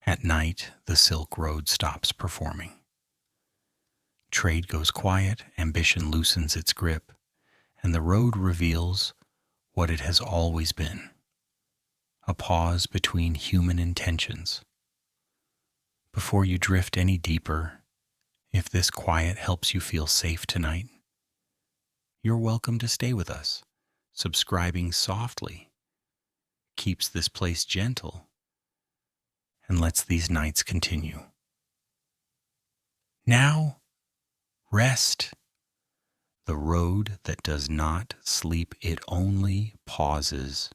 At night, the Silk Road stops performing. Trade goes quiet, ambition loosens its grip, and the road reveals what it has always been: a pause between human intentions. Before you drift any deeper, if this quiet helps you feel safe tonight, you're welcome to stay with us. Subscribing softly keeps this place gentle and lets these nights continue. Now, rest. The road that does not sleep, it only pauses.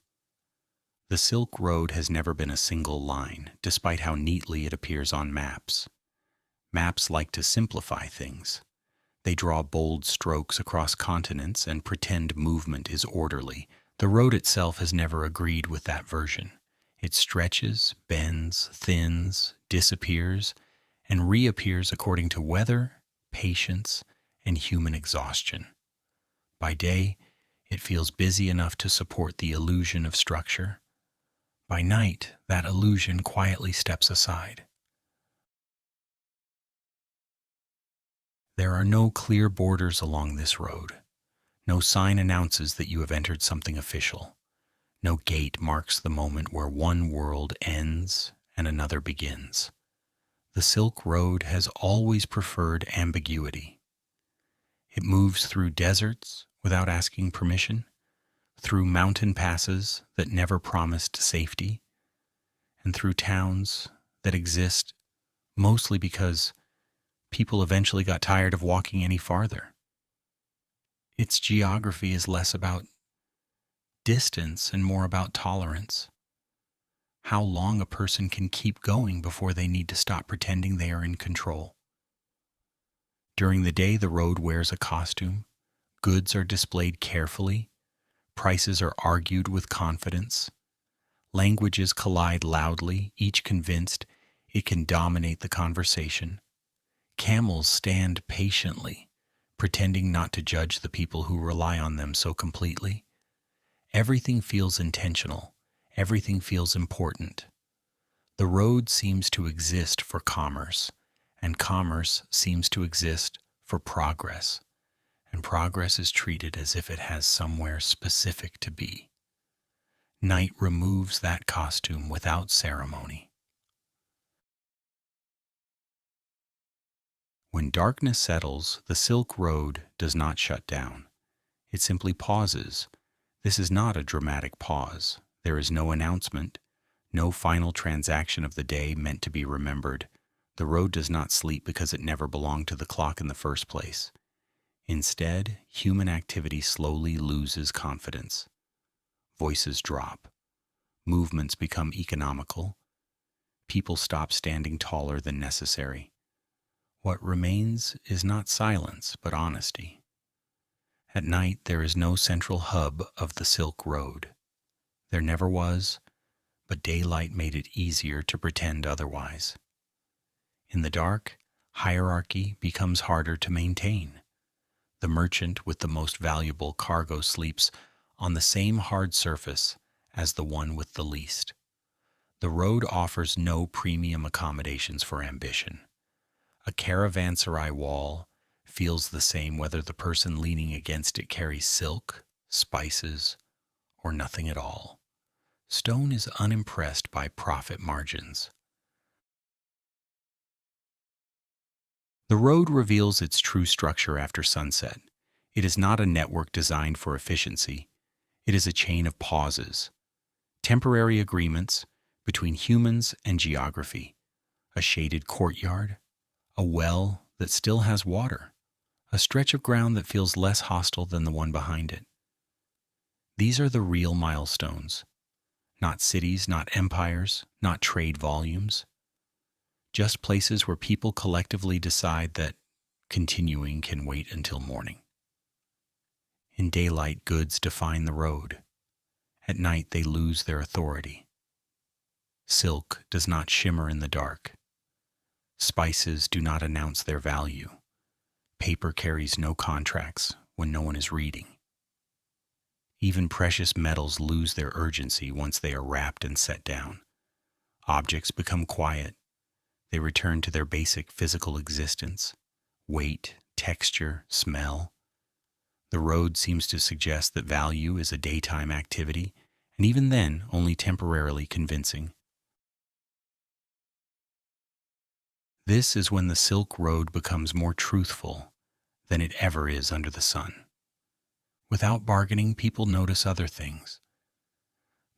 The Silk Road has never been a single line, despite how neatly it appears on maps. Maps like to simplify things. They draw bold strokes across continents and pretend movement is orderly. The road itself has never agreed with that version. It stretches, bends, thins, disappears, and reappears according to weather, patience, and human exhaustion. By day, it feels busy enough to support the illusion of structure. By night, that illusion quietly steps aside. There are no clear borders along this road. No sign announces that you have entered something official. No gate marks the moment where one world ends and another begins. The Silk Road has always preferred ambiguity. It moves through deserts without asking permission, through mountain passes that never promised safety, and through towns that exist mostly because people eventually got tired of walking any farther. Its geography is less about distance and more about tolerance. How long a person can keep going before they need to stop pretending they are in control. During the day, the road wears a costume. Goods are displayed carefully. Prices are argued with confidence. Languages collide loudly, each convinced it can dominate the conversation. Camels stand patiently, pretending not to judge the people who rely on them so completely. Everything feels intentional. Everything feels important. The road seems to exist for commerce, and commerce seems to exist for progress, and progress is treated as if it has somewhere specific to be. Night removes that costume without ceremony. When darkness settles, the Silk Road does not shut down. It simply pauses. This is not a dramatic pause. There is no announcement, no final transaction of the day meant to be remembered. The road does not sleep because it never belonged to the clock in the first place. Instead, human activity slowly loses confidence. Voices drop. Movements become economical. People stop standing taller than necessary. What remains is not silence, but honesty. At night, there is no central hub of the Silk Road. There never was, but daylight made it easier to pretend otherwise. In the dark, hierarchy becomes harder to maintain. The merchant with the most valuable cargo sleeps on the same hard surface as the one with the least. The road offers no premium accommodations for ambition. A caravanserai wall feels the same whether the person leaning against it carries silk, spices, or nothing at all. Stone is unimpressed by profit margins. The road reveals its true structure after sunset. It is not a network designed for efficiency. It is a chain of pauses, temporary agreements between humans and geography, a shaded courtyard, a well that still has water, a stretch of ground that feels less hostile than the one behind it. These are the real milestones. Not cities, not empires, not trade volumes. Just places where people collectively decide that continuing can wait until morning. In daylight, goods define the road. At night, they lose their authority. Silk does not shimmer in the dark. Spices do not announce their value. Paper carries no contracts when no one is reading. Even precious metals lose their urgency once they are wrapped and set down. Objects become quiet, They return to their basic physical existence: weight, texture, smell. The road seems to suggest that value is a daytime activity, and even then only temporarily convincing. This is when the Silk Road becomes more truthful than it ever is under the sun. Without bargaining, people notice other things: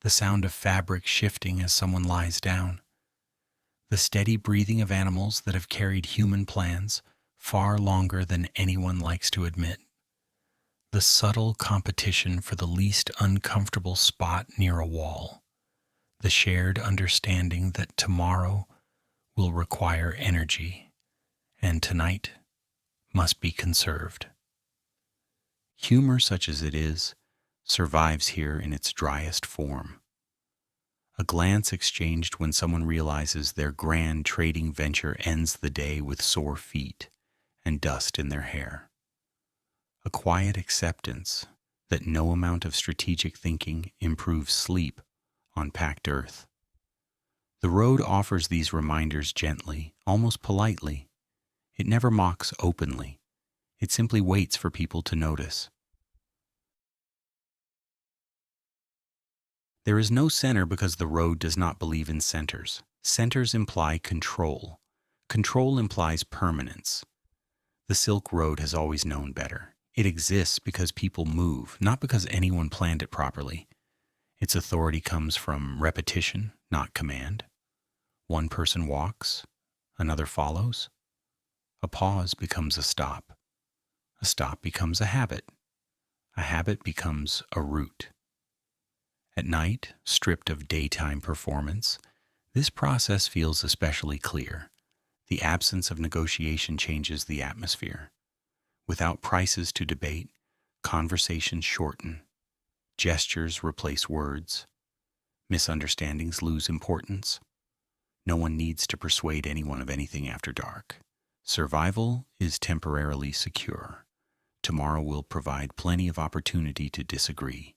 the sound of fabric shifting as someone lies down, the steady breathing of animals that have carried human plans far longer than anyone likes to admit, the subtle competition for the least uncomfortable spot near a wall, the shared understanding that tomorrow will require energy and tonight must be conserved. Humor, such as it is, survives here in its driest form. A glance exchanged when someone realizes their grand trading venture ends the day with sore feet and dust in their hair. A quiet acceptance that no amount of strategic thinking improves sleep on packed earth. The road offers these reminders gently, almost politely. It never mocks openly. It simply waits for people to notice. There is no center because the road does not believe in centers. Centers imply control. Control implies permanence. The Silk Road has always known better. It exists because people move, not because anyone planned it properly. Its authority comes from repetition, not command. One person walks, another follows. A pause becomes a stop. A stop becomes a habit. A habit becomes a route. At night, stripped of daytime performance, this process feels especially clear. The absence of negotiation changes the atmosphere. Without prices to debate, conversations shorten. Gestures replace words. Misunderstandings lose importance. No one needs to persuade anyone of anything after dark. Survival is temporarily secure. Tomorrow will provide plenty of opportunity to disagree.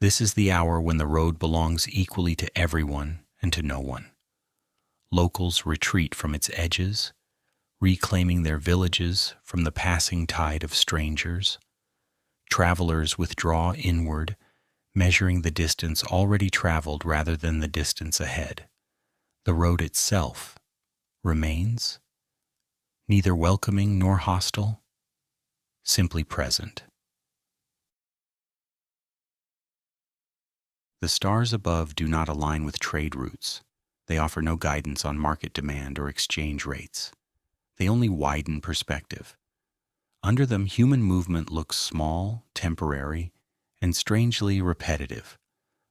This is the hour when the road belongs equally to everyone and to no one. Locals retreat from its edges, reclaiming their villages from the passing tide of strangers. Travelers withdraw inward, measuring the distance already traveled rather than the distance ahead. The road itself remains, neither welcoming nor hostile, simply present. The stars above do not align with trade routes. They offer no guidance on market demand or exchange rates. They only widen perspective. Under them, human movement looks small, temporary, and strangely repetitive.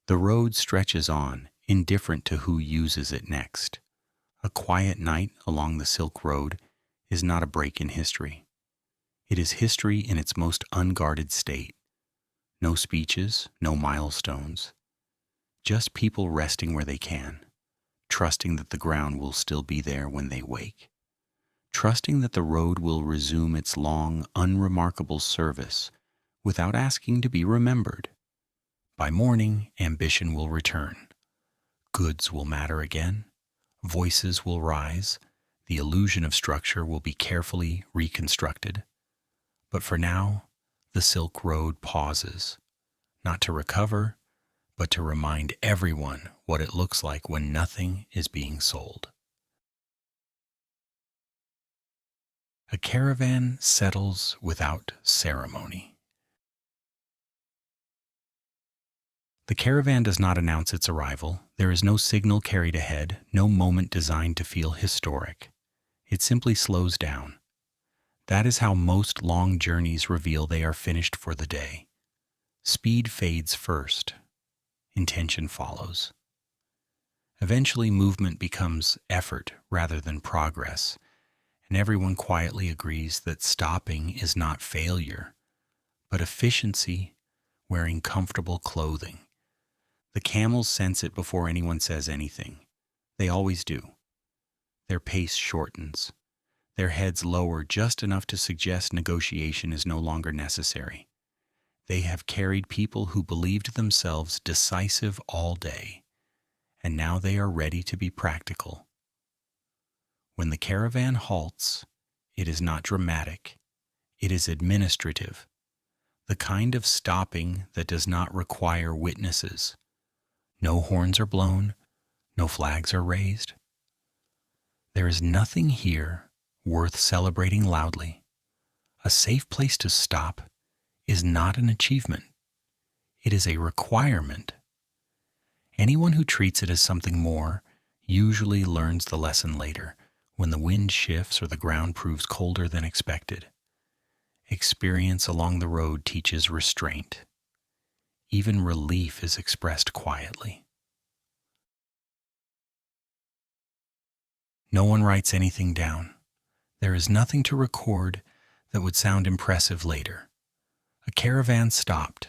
The road stretches on, indifferent to who uses it next. A quiet night along the Silk Road is not a break in history. It is history in its most unguarded state. No speeches, no milestones. Just people resting where they can, trusting that the ground will still be there when they wake. Trusting that the road will resume its long, unremarkable service without asking to be remembered. By morning, ambition will return. Goods will matter again. Voices will rise. The illusion of structure will be carefully reconstructed. But for now, the Silk Road pauses, not to recover, but to remind everyone what it looks like when nothing is being sold. A caravan settles without ceremony. The caravan does not announce its arrival. There is no signal carried ahead, no moment designed to feel historic. It simply slows down. That is how most long journeys reveal they are finished for the day. Speed fades first. Intention follows. Eventually, movement becomes effort rather than progress, and everyone quietly agrees that stopping is not failure, but efficiency wearing comfortable clothing. The camels sense it before anyone says anything. They always do. Their pace shortens. Their heads lower just enough to suggest negotiation is no longer necessary. They have carried people who believed themselves decisive all day, and now they are ready to be practical. When the caravan halts, it is not dramatic, it is administrative, the kind of stopping that does not require witnesses. No horns are blown, no flags are raised. There is nothing here worth celebrating loudly. A safe place to stop is not an achievement. It is a requirement. Anyone who treats it as something more usually learns the lesson later, when the wind shifts or the ground proves colder than expected. Experience along the road teaches restraint. Even relief is expressed quietly. No one writes anything down. There is nothing to record that would sound impressive later. A caravan stopped.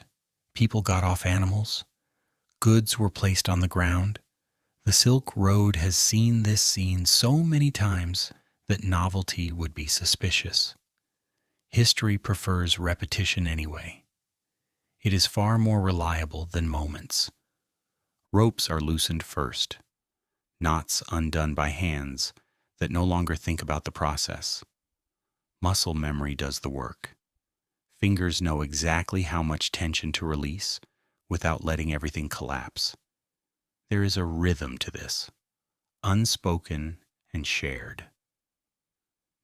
People got off animals. Goods were placed on the ground. The Silk Road has seen this scene so many times that novelty would be suspicious. History prefers repetition anyway. It is far more reliable than moments. Ropes are loosened first, knots undone by hands that no longer think about the process. Muscle memory does the work. Fingers know exactly how much tension to release without letting everything collapse. There is a rhythm to this, unspoken and shared.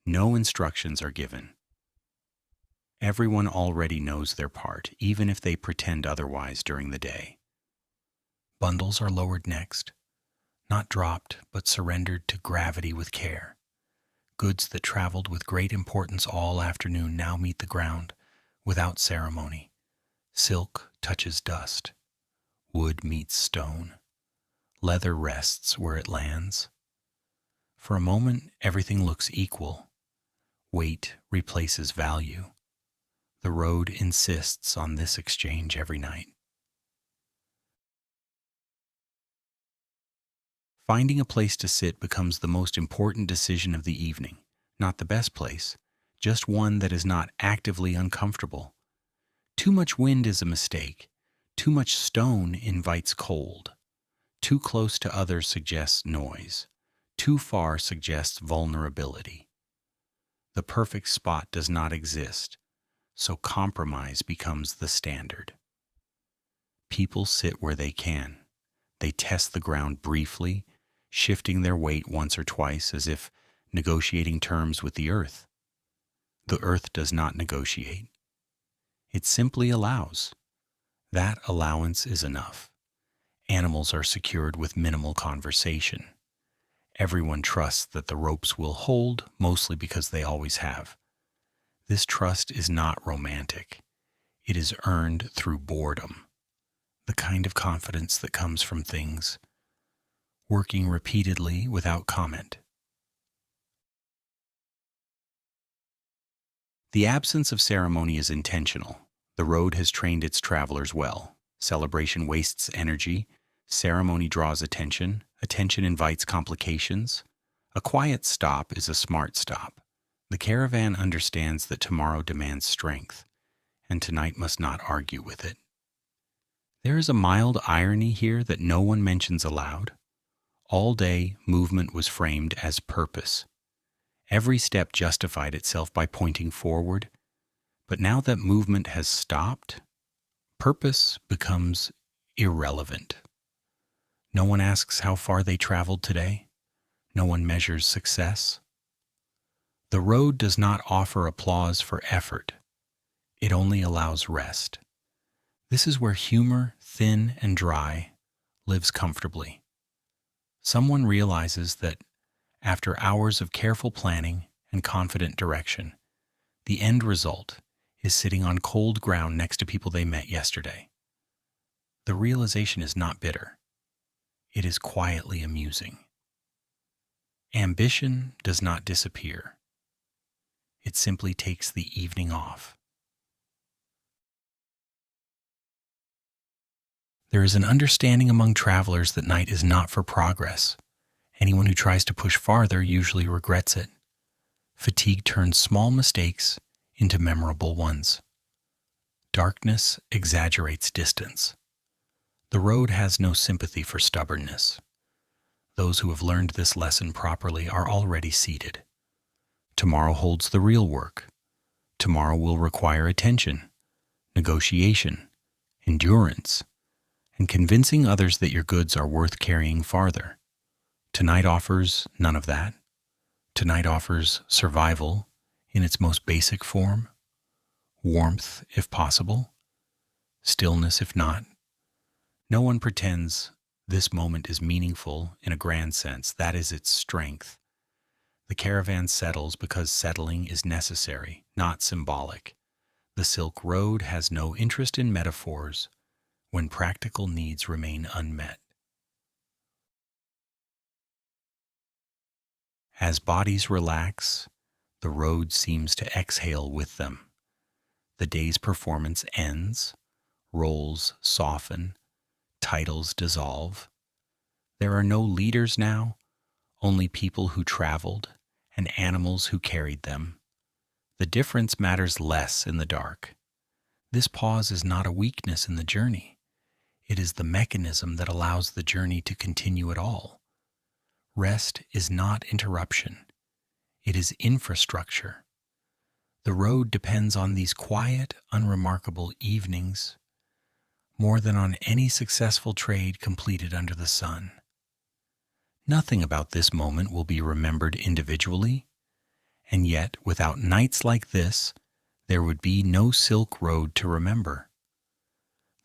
No instructions are given. Everyone already knows their part, even if they pretend otherwise during the day. Bundles are lowered next, not dropped, but surrendered to gravity with care. Goods that traveled with great importance all afternoon now meet the ground, without ceremony. Silk touches dust. Wood meets stone. Leather rests where it lands. For a moment, everything looks equal. Weight replaces value. The road insists on this exchange every night. Finding a place to sit becomes the most important decision of the evening. Not the best place, just one that is not actively uncomfortable. Too much wind is a mistake. Too much stone invites cold. Too close to others suggests noise. Too far suggests vulnerability. The perfect spot does not exist, so compromise becomes the standard. People sit where they can. They test the ground briefly, shifting their weight once or twice as if negotiating terms with the earth. The earth does not negotiate. It simply allows. That allowance is enough. Animals are secured with minimal conversation. Everyone trusts that the ropes will hold, mostly because they always have. This trust is not romantic. It is earned through boredom, the kind of confidence that comes from things working repeatedly without comment. The absence of ceremony is intentional. The road has trained its travelers well. Celebration wastes energy. Ceremony draws attention. Attention invites complications. A quiet stop is a smart stop. The caravan understands that tomorrow demands strength, and tonight must not argue with it. There is a mild irony here that no one mentions aloud. All day, movement was framed as purpose. Every step justified itself by pointing forward. But now that movement has stopped, purpose becomes irrelevant. No one asks how far they traveled today. No one measures success. The road does not offer applause for effort. It only allows rest. This is where humor, thin and dry, lives comfortably. Someone realizes that after hours of careful planning and confident direction, the end result is sitting on cold ground next to people they met yesterday. The realization is not bitter. It is quietly amusing. Ambition does not disappear. It simply takes the evening off. There is an understanding among travelers that night is not for progress. Anyone who tries to push farther usually regrets it. Fatigue turns small mistakes into memorable ones. Darkness exaggerates distance. The road has no sympathy for stubbornness. Those who have learned this lesson properly are already seated. Tomorrow holds the real work. Tomorrow will require attention, negotiation, endurance, and convincing others that your goods are worth carrying farther. Tonight offers none of that. Tonight offers survival in its most basic form, warmth if possible, stillness if not. No one pretends this moment is meaningful in a grand sense. That is its strength. The caravan settles because settling is necessary, not symbolic. The Silk Road has no interest in metaphors when practical needs remain unmet. As bodies relax, the road seems to exhale with them. The day's performance ends, roles soften, titles dissolve. There are no leaders now, only people who traveled and animals who carried them. The difference matters less in the dark. This pause is not a weakness in the journey. It is the mechanism that allows the journey to continue at all. Rest is not interruption. It is infrastructure. The road depends on these quiet, unremarkable evenings more than on any successful trade completed under the sun. Nothing about this moment will be remembered individually, and yet without nights like this, there would be no Silk Road to remember.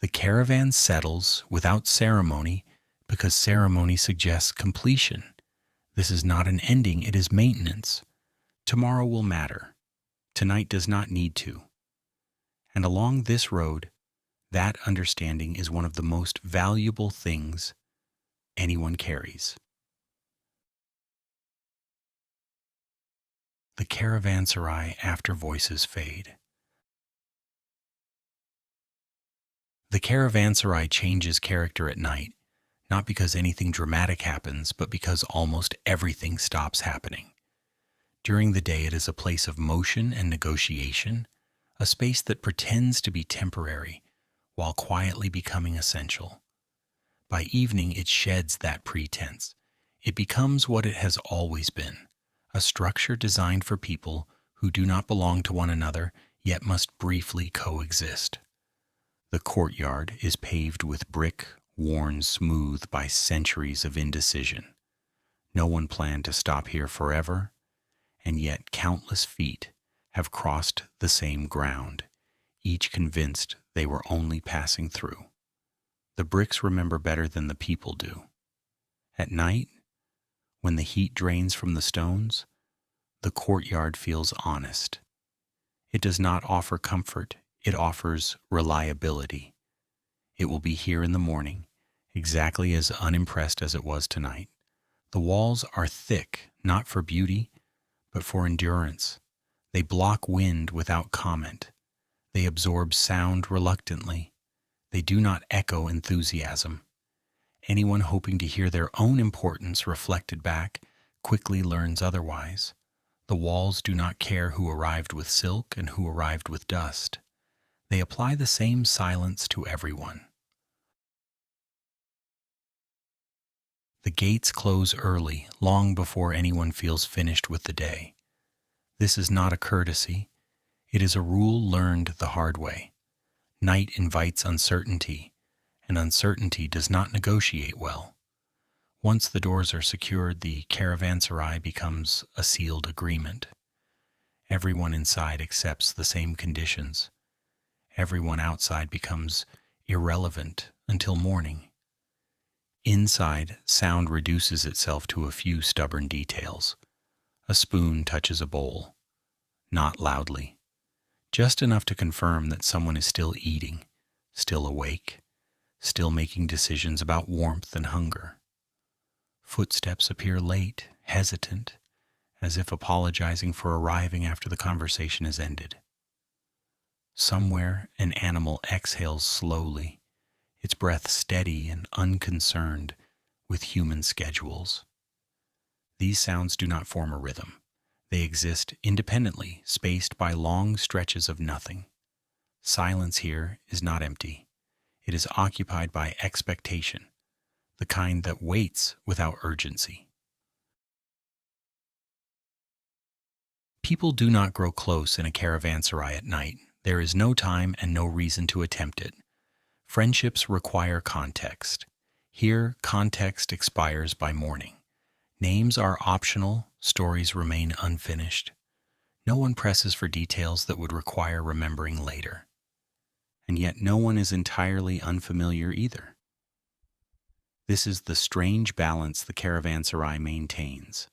The caravan settles without ceremony because ceremony suggests completion. This is not an ending, it is maintenance. Tomorrow will matter. Tonight does not need to. And along this road, that understanding is one of the most valuable things anyone carries. The Caravanserai after voices fade. The Caravanserai changes character at night, not because anything dramatic happens, but because almost everything stops happening. During the day, it is a place of motion and negotiation, a space that pretends to be temporary while quietly becoming essential. By evening, it sheds that pretense. It becomes what it has always been, a structure designed for people who do not belong to one another, yet must briefly coexist. The courtyard is paved with brick, worn smooth by centuries of indecision. No one planned to stop here forever, and yet countless feet have crossed the same ground, each convinced they were only passing through. The bricks remember better than the people do. At night, when the heat drains from the stones, the courtyard feels honest. It does not offer comfort, it offers reliability. It will be here in the morning, exactly as unimpressed as it was tonight. The walls are thick, not for beauty, but for endurance. They block wind without comment. They absorb sound reluctantly. They do not echo enthusiasm. Anyone hoping to hear their own importance reflected back quickly learns otherwise. The walls do not care who arrived with silk and who arrived with dust. They apply the same silence to everyone. The gates close early, long before anyone feels finished with the day. This is not a courtesy. It is a rule learned the hard way. Night invites uncertainty, and uncertainty does not negotiate well. Once the doors are secured, the caravanserai becomes a sealed agreement. Everyone inside accepts the same conditions. Everyone outside becomes irrelevant until morning. Inside, sound reduces itself to a few stubborn details. A spoon touches a bowl, not loudly, just enough to confirm that someone is still eating, still awake, still making decisions about warmth and hunger. Footsteps appear late, hesitant, as if apologizing for arriving after the conversation has ended. Somewhere, an animal exhales slowly, its breath steady and unconcerned with human schedules. These sounds do not form a rhythm. They exist independently, spaced by long stretches of nothing. Silence here is not empty. It is occupied by expectation. the kind that waits without urgency. People do not grow close in a caravanserai at night. There is no time and no reason to attempt it. Friendships require context. Here, context expires by morning. Names are optional, stories remain unfinished. No one presses for details that would require remembering later. And yet no one is entirely unfamiliar either. This is the strange balance the caravanserai maintains.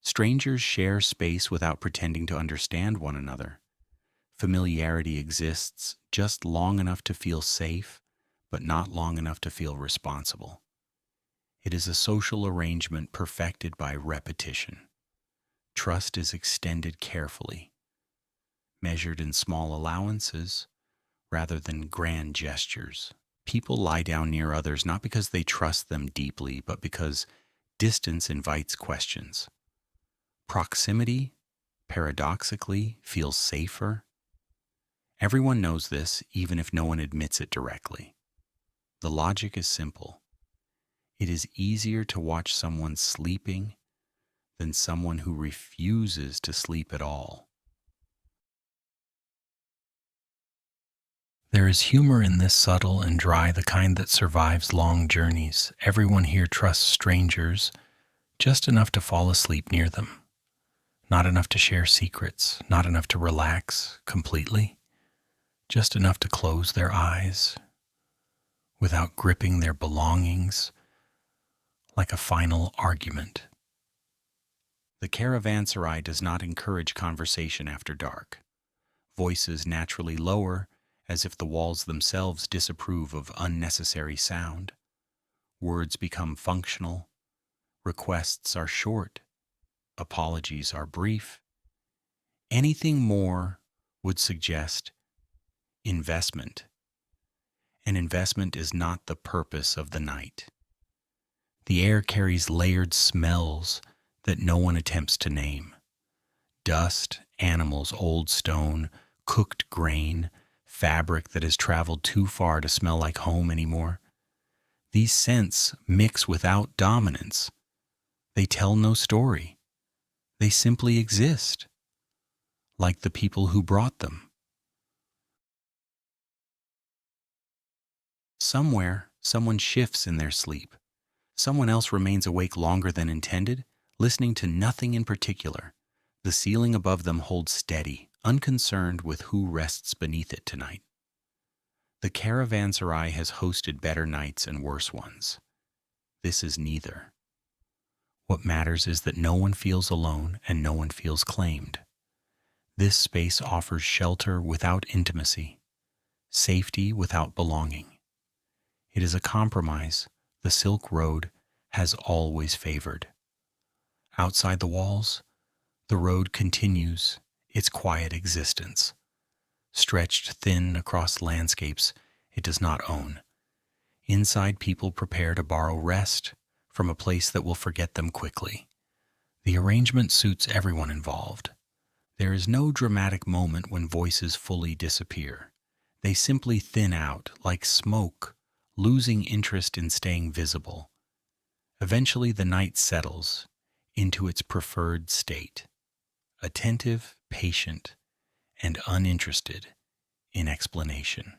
Strangers share space without pretending to understand one another. Familiarity exists just long enough to feel safe, but not long enough to feel responsible. It is a social arrangement perfected by repetition. Trust is extended carefully, measured in small allowances rather than grand gestures. People lie down near others not because they trust them deeply, but because distance invites questions. Proximity, paradoxically, feels safer. Everyone knows this, even if no one admits it directly. The logic is simple. It is easier to watch someone sleeping than someone who refuses to sleep at all. There is humor in this subtle and dry, the kind that survives long journeys. Everyone here trusts strangers just enough to fall asleep near them. Not enough to share secrets, not enough to relax completely, just enough to close their eyes without gripping their belongings like a final argument. The caravanserai does not encourage conversation after dark. Voices naturally lower, as if the walls themselves disapprove of unnecessary sound. Words become functional. Requests are short. Apologies are brief. Anything more would suggest investment. And investment is not the purpose of the night. The air carries layered smells that no one attempts to name. Dust, animals, old stone, cooked grain, fabric that has traveled too far to smell like home anymore. These scents mix without dominance. They tell no story. They simply exist, like the people who brought them. Somewhere, someone shifts in their sleep. Someone else remains awake longer than intended, listening to nothing in particular. The ceiling above them holds steady, unconcerned with who rests beneath it tonight. The caravanserai has hosted better nights and worse ones. This is neither. What matters is that no one feels alone and no one feels claimed. This space offers shelter without intimacy, safety without belonging. It is a compromise the Silk Road has always favored. Outside the walls, the road continues its quiet existence, stretched thin across landscapes it does not own. Inside, people prepare to borrow rest from a place that will forget them quickly. The arrangement suits everyone involved. There is no dramatic moment when voices fully disappear. They simply thin out like smoke, losing interest in staying visible. Eventually, the night settles into its preferred state, attentive, patient, and uninterested in explanation.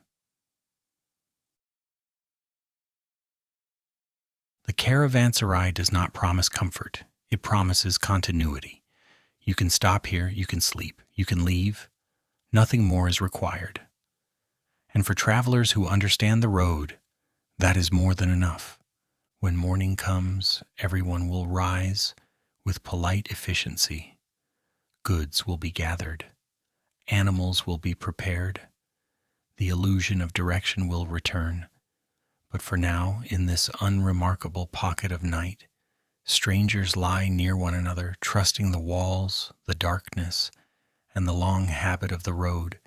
The caravanserai does not promise comfort. It promises continuity. You can stop here, you can sleep, you can leave. Nothing more is required. And for travelers who understand the road, that is more than enough. When morning comes, everyone will rise with polite efficiency. Goods will be gathered. Animals will be prepared. The illusion of direction will return. But for now, in this unremarkable pocket of night, strangers lie near one another, trusting the walls, the darkness, and the long habit of the road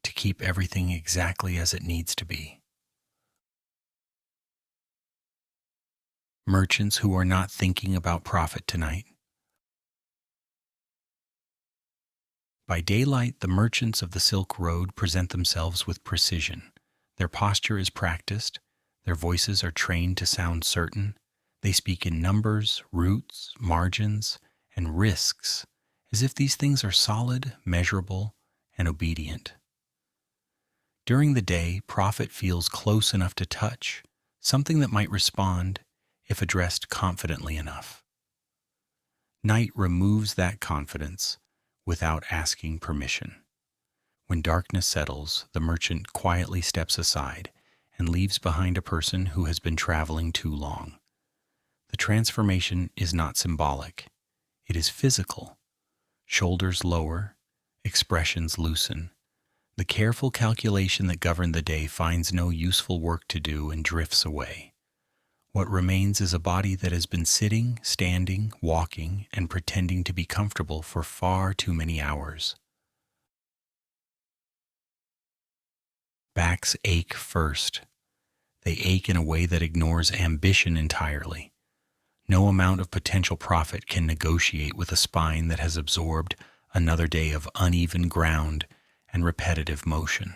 to keep everything exactly as it needs to be. Merchants who are not thinking about profit tonight. By daylight, the merchants of the Silk Road present themselves with precision. Their posture is practiced, Their voices are trained to sound certain. They speak in numbers, routes, margins, and risks, as if these things are solid, measurable, and obedient. During the day, profit feels close enough to touch, something that might respond if addressed confidently enough. Night removes that confidence without asking permission. When darkness settles, the merchant quietly steps aside and leaves behind a person who has been traveling too long. The transformation is not symbolic. It is physical. Shoulders lower, expressions loosen. The careful calculation that governed the day finds no useful work to do and drifts away. What remains is a body that has been sitting, standing, walking, and pretending to be comfortable for far too many hours. Backs ache first. They ache in a way that ignores ambition entirely. No amount of potential profit can negotiate with a spine that has absorbed another day of uneven ground and repetitive motion.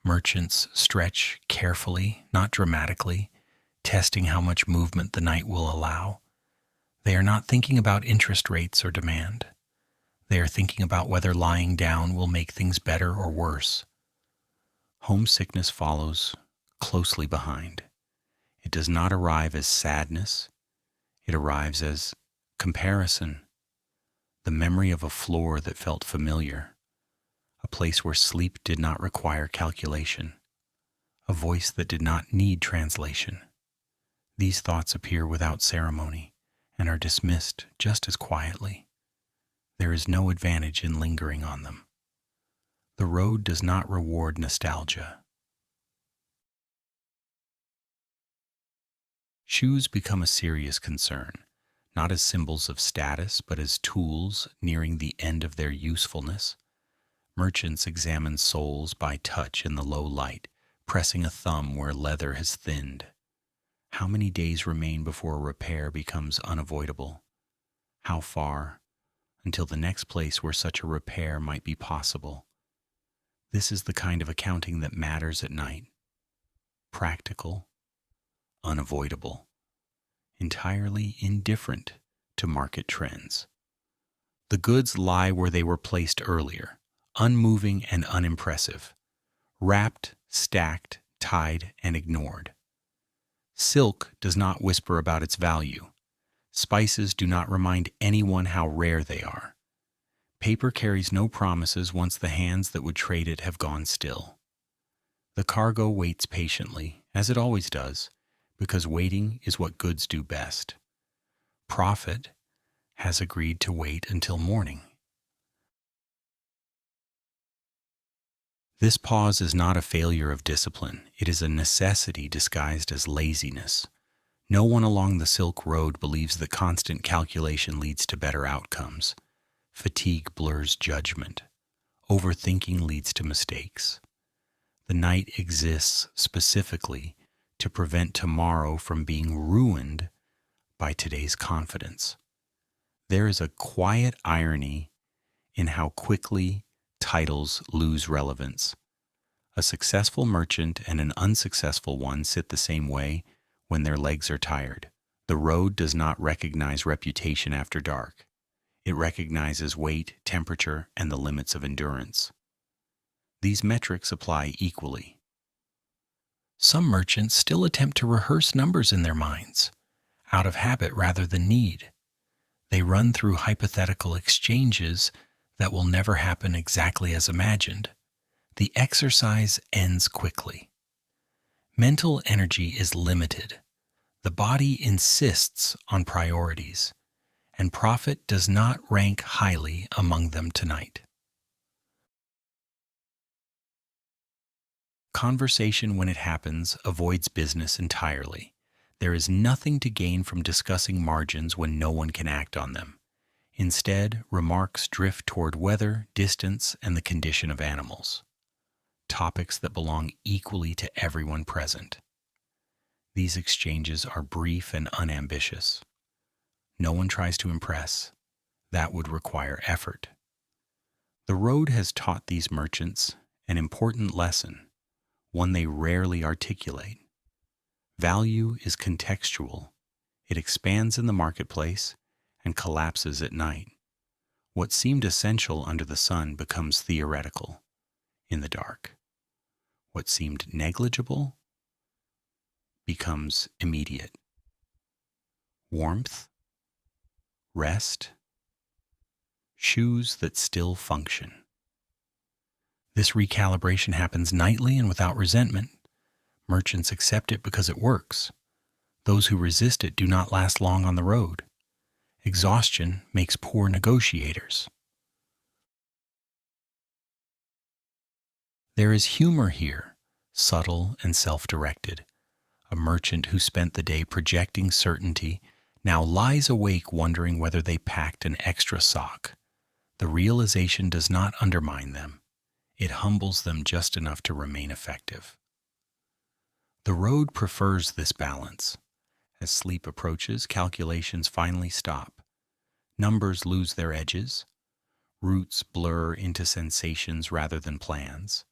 Merchants stretch carefully, not dramatically, testing how much movement the night will allow. They are not thinking about interest rates or demand. They are thinking about whether lying down will make things better or worse. Homesickness follows closely behind. It does not arrive as sadness. It arrives as comparison, the memory of a floor that felt familiar, a place where sleep did not require calculation, a voice that did not need translation. These thoughts appear without ceremony and are dismissed just as quietly. There is no advantage in lingering on them. The road does not reward nostalgia. Shoes become a serious concern, not as symbols of status, but as tools nearing the end of their usefulness. Merchants examine soles by touch in the low light, pressing a thumb where leather has thinned. How many days remain before repair becomes unavoidable? How far until the next place where such a repair might be possible? This is the kind of accounting that matters at night. Practical, unavoidable, entirely indifferent to market trends. The goods lie where they were placed earlier, unmoving and unimpressive, wrapped, stacked, tied, and ignored. Silk does not whisper about its value. Spices do not remind anyone how rare they are. Paper carries no promises once the hands that would trade it have gone still. The cargo waits patiently, as it always does, because waiting is what goods do best. Profit has agreed to wait until morning. This pause is not a failure of discipline. It is a necessity disguised as laziness. No one along the Silk Road believes that constant calculation leads to better outcomes. Fatigue blurs judgment. Overthinking leads to mistakes. The night exists specifically to prevent tomorrow from being ruined by today's confidence. There is a quiet irony in how quickly titles lose relevance. A successful merchant and an unsuccessful one sit the same way when their legs are tired. The road does not recognize reputation after dark. It recognizes weight, temperature, and the limits of endurance. These metrics apply equally. Some merchants still attempt to rehearse numbers in their minds, out of habit rather than need. They run through hypothetical exchanges that will never happen exactly as imagined. The exercise ends quickly. Mental energy is limited. The body insists on priorities, and profit does not rank highly among them tonight. Conversation, when it happens, avoids business entirely. There is nothing to gain from discussing margins when no one can act on them. Instead, remarks drift toward weather, distance, and the condition of animals, topics that belong equally to everyone present. These exchanges are brief and unambitious. No one tries to impress. That would require effort. The road has taught these merchants an important lesson, one they rarely articulate. Value is contextual. It expands in the marketplace and collapses at night. What seemed essential under the sun becomes theoretical in the dark. What seemed negligible becomes immediate. Warmth, rest, shoes that still function. This recalibration happens nightly and without resentment. Merchants accept it because it works. Those who resist it do not last long on the road. Exhaustion makes poor negotiators. There is humor here, subtle and self-directed. A merchant who spent the day projecting certainty now lies awake wondering whether they packed an extra sock. The realization does not undermine them. It humbles them just enough to remain effective. The road prefers this balance. As sleep approaches, calculations finally stop. Numbers lose their edges. Routes blur into sensations rather than plans.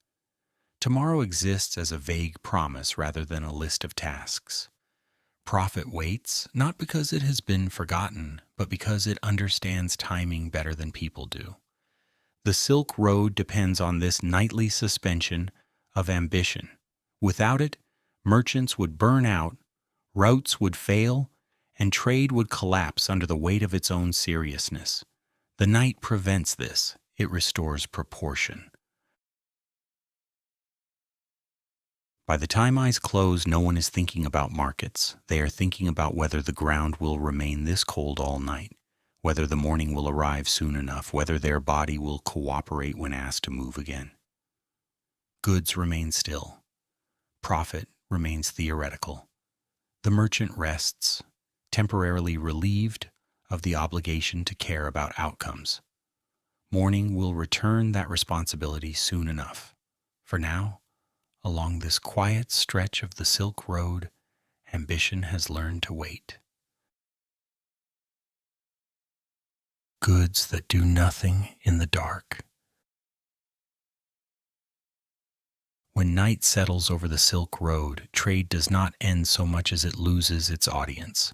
Tomorrow exists as a vague promise rather than a list of tasks. Profit waits, not because it has been forgotten, but because it understands timing better than people do. The Silk Road depends on this nightly suspension of ambition. Without it, merchants would burn out, routes would fail, and trade would collapse under the weight of its own seriousness. The night prevents this. It restores proportion. By the time eyes close, no one is thinking about markets. They are thinking about whether the ground will remain this cold all night, whether the morning will arrive soon enough, whether their body will cooperate when asked to move again. Goods remain still. Profit remains theoretical. The merchant rests, temporarily relieved of the obligation to care about outcomes. Morning will return that responsibility soon enough. For now, along this quiet stretch of the Silk Road, ambition has learned to wait. Goods that do nothing in the dark. When night settles over the Silk Road, trade does not end so much as it loses its audience.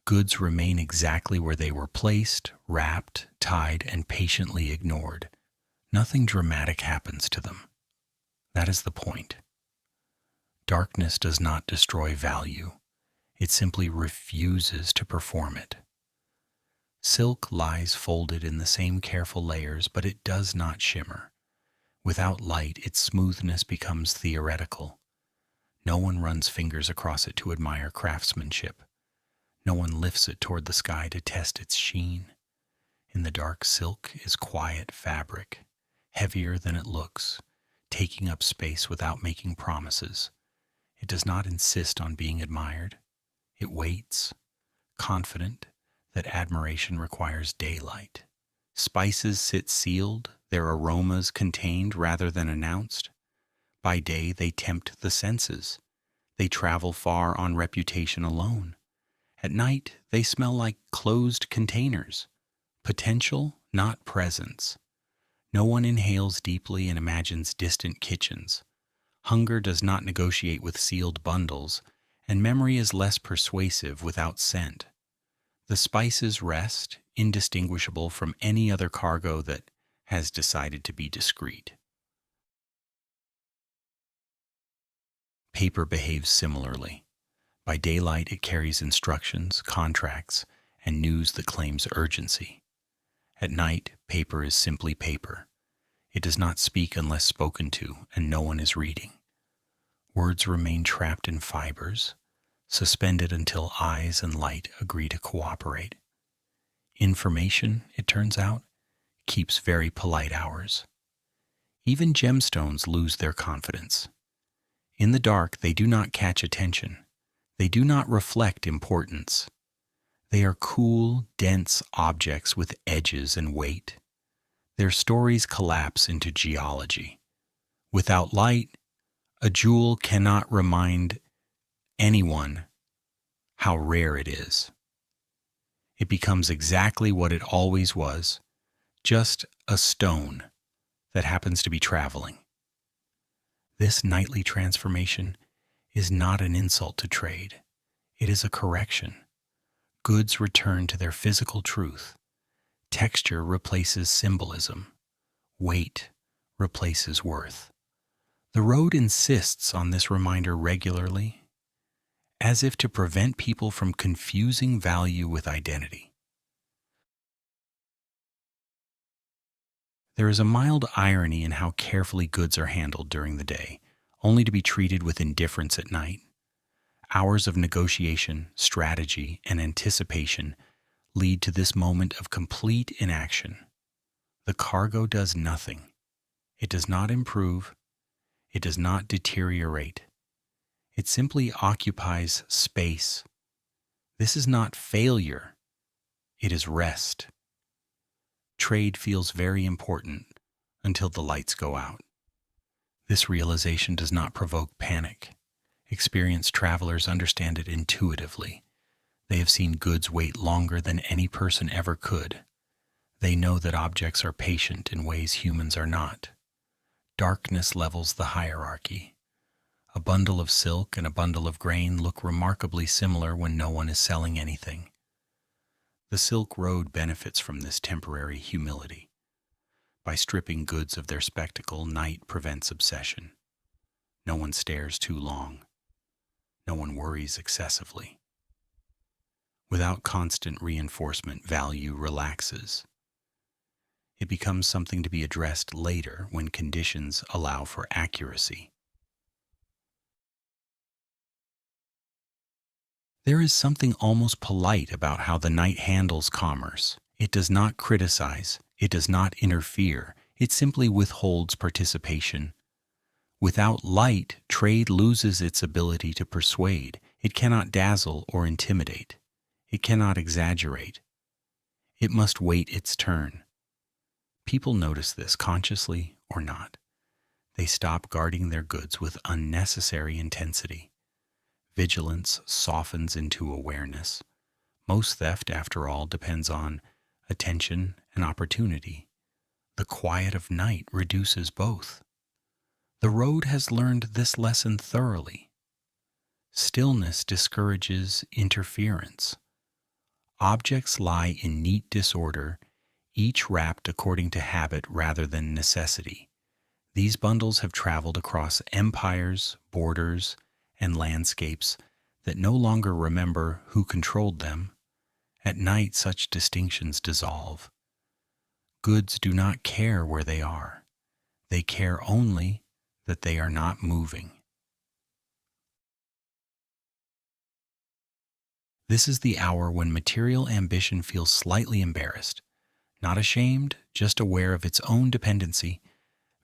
Goods remain exactly where they were placed, wrapped, tied, and patiently ignored. Nothing dramatic happens to them. That is the point. Darkness does not destroy value. It simply refuses to perform it. Silk lies folded in the same careful layers, but it does not shimmer. Without light, its smoothness becomes theoretical. No one runs fingers across it to admire craftsmanship. No one lifts it toward the sky to test its sheen. In the dark, silk is quiet fabric, heavier than it looks, taking up space without making promises. It does not insist on being admired. It waits, confident that admiration requires daylight. Spices sit sealed, their aromas contained rather than announced. By day, they tempt the senses. They travel far on reputation alone. At night, they smell like closed containers. Potential, not presence. No one inhales deeply and imagines distant kitchens. Hunger does not negotiate with sealed bundles, and memory is less persuasive without scent. The spices rest, indistinguishable from any other cargo that has decided to be discreet. Paper behaves similarly. By daylight, it carries instructions, contracts, and news that claims urgency. At night, paper is simply paper. It does not speak unless spoken to, and no one is reading. Words remain trapped in fibers, suspended until eyes and light agree to cooperate. Information, it turns out, keeps very polite hours. Even gemstones lose their confidence. In the dark, they do not catch attention. They do not reflect importance. They are cool, dense objects with edges and weight. Their stories collapse into geology. Without light, a jewel cannot remind anyone how rare it is. It becomes exactly what it always was, just a stone that happens to be traveling. This nightly transformation is not an insult to trade. It is a correction. Goods return to their physical truth. Texture replaces symbolism. Weight replaces worth. The road insists on this reminder regularly, as if to prevent people from confusing value with identity. There is a mild irony in how carefully goods are handled during the day, only to be treated with indifference at night. Hours of negotiation, strategy, and anticipation lead to this moment of complete inaction. The cargo does nothing. It does not improve. It does not deteriorate. It simply occupies space. This is not failure. It is rest. Trade feels very important until the lights go out. This realization does not provoke panic. Experienced travelers understand it intuitively. They have seen goods wait longer than any person ever could. They know that objects are patient in ways humans are not. Darkness levels the hierarchy. A bundle of silk and a bundle of grain look remarkably similar when no one is selling anything. The Silk Road benefits from this temporary humility. By stripping goods of their spectacle, night prevents obsession. No one stares too long. No one worries excessively. Without constant reinforcement, value relaxes. It becomes something to be addressed later when conditions allow for accuracy. There is something almost polite about how the night handles commerce. It does not criticize, it does not interfere, it simply withholds participation. Without light, trade loses its ability to persuade. It cannot dazzle or intimidate. It cannot exaggerate. It must wait its turn. People notice this, consciously or not. They stop guarding their goods with unnecessary intensity. Vigilance softens into awareness. Most theft, after all, depends on attention and opportunity. The quiet of night reduces both. The road has learned this lesson thoroughly. Stillness discourages interference. Objects lie in neat disorder, each wrapped according to habit rather than necessity. These bundles have traveled across empires, borders, and landscapes that no longer remember who controlled them. At night, such distinctions dissolve. Goods do not care where they are. They care only that they are not moving. This is the hour when material ambition feels slightly embarrassed. Not ashamed, just aware of its own dependency.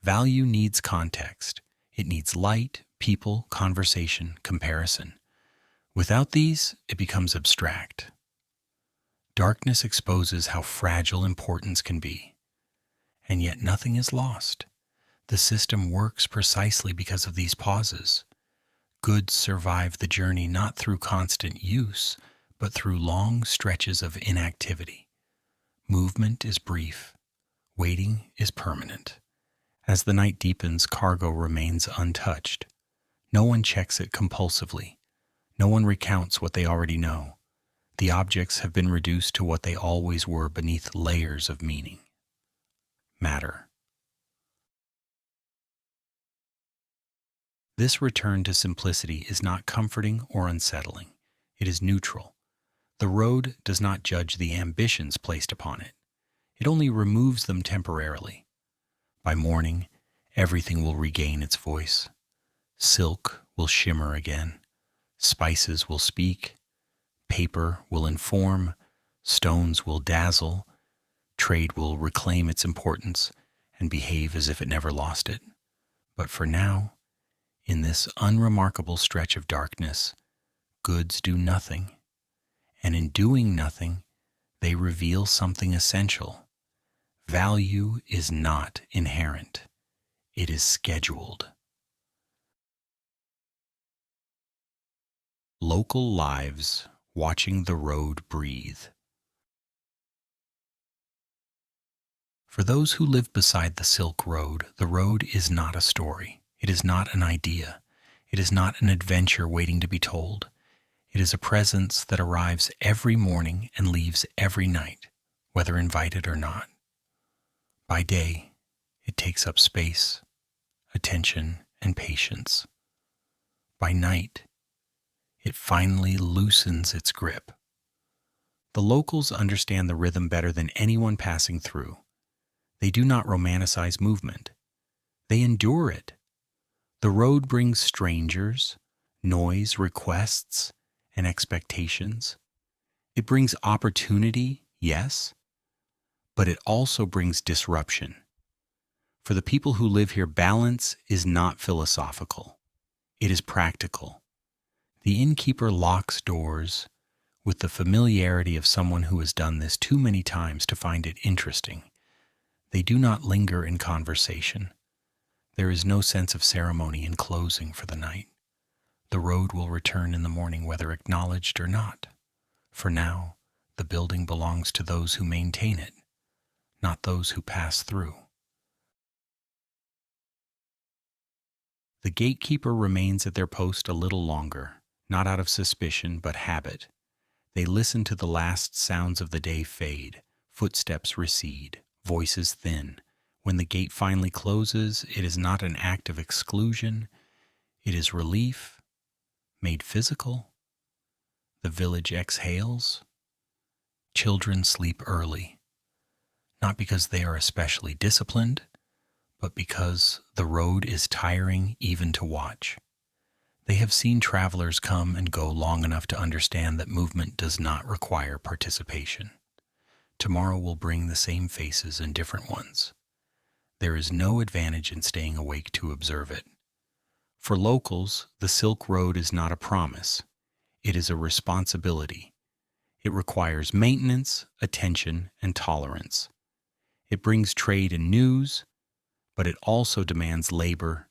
Value needs context. It needs light, people, conversation, comparison. Without these, it becomes abstract. Darkness exposes how fragile importance can be. And yet nothing is lost. The system works precisely because of these pauses. Goods survive the journey not through constant use, but through long stretches of inactivity. Movement is brief. Waiting is permanent. As the night deepens, cargo remains untouched. No one checks it compulsively. No one recounts what they already know. The objects have been reduced to what they always were beneath layers of meaning. Matter. This return to simplicity is not comforting or unsettling. It is neutral. The road does not judge the ambitions placed upon it. It only removes them temporarily. By morning, everything will regain its voice. Silk will shimmer again. Spices will speak. Paper will inform. Stones will dazzle. Trade will reclaim its importance and behave as if it never lost it. But for now, in this unremarkable stretch of darkness, goods do nothing. And in doing nothing, they reveal something essential. Value is not inherent. It is scheduled. Local lives watching the road breathe. For those who live beside the Silk Road, the road is not a story. It is not an idea. It is not an adventure waiting to be told. It is a presence that arrives every morning and leaves every night, whether invited or not. By day, it takes up space, attention, and patience. By night, it finally loosens its grip. The locals understand the rhythm better than anyone passing through. They do not romanticize movement. They endure it. The road brings strangers, noise, requests, and expectations. It brings opportunity, yes, but it also brings disruption. For the people who live here, balance is not philosophical. It is practical. The innkeeper locks doors with the familiarity of someone who has done this too many times to find it interesting. They do not linger in conversation. There is no sense of ceremony in closing for the night. The road will return in the morning whether acknowledged or not. For now, the building belongs to those who maintain it, not those who pass through. The gatekeeper remains at their post a little longer, not out of suspicion but habit. They listen to the last sounds of the day fade, footsteps recede, voices thin. When the gate finally closes, it is not an act of exclusion. It is relief, made physical. The village exhales. Children sleep early, not because they are especially disciplined, but because the road is tiring even to watch. They have seen travelers come and go long enough to understand that movement does not require participation. Tomorrow will bring the same faces and different ones. There is no advantage in staying awake to observe it. For locals, the Silk Road is not a promise. It is a responsibility. It requires maintenance, attention, and tolerance. It brings trade and news, but it also demands labor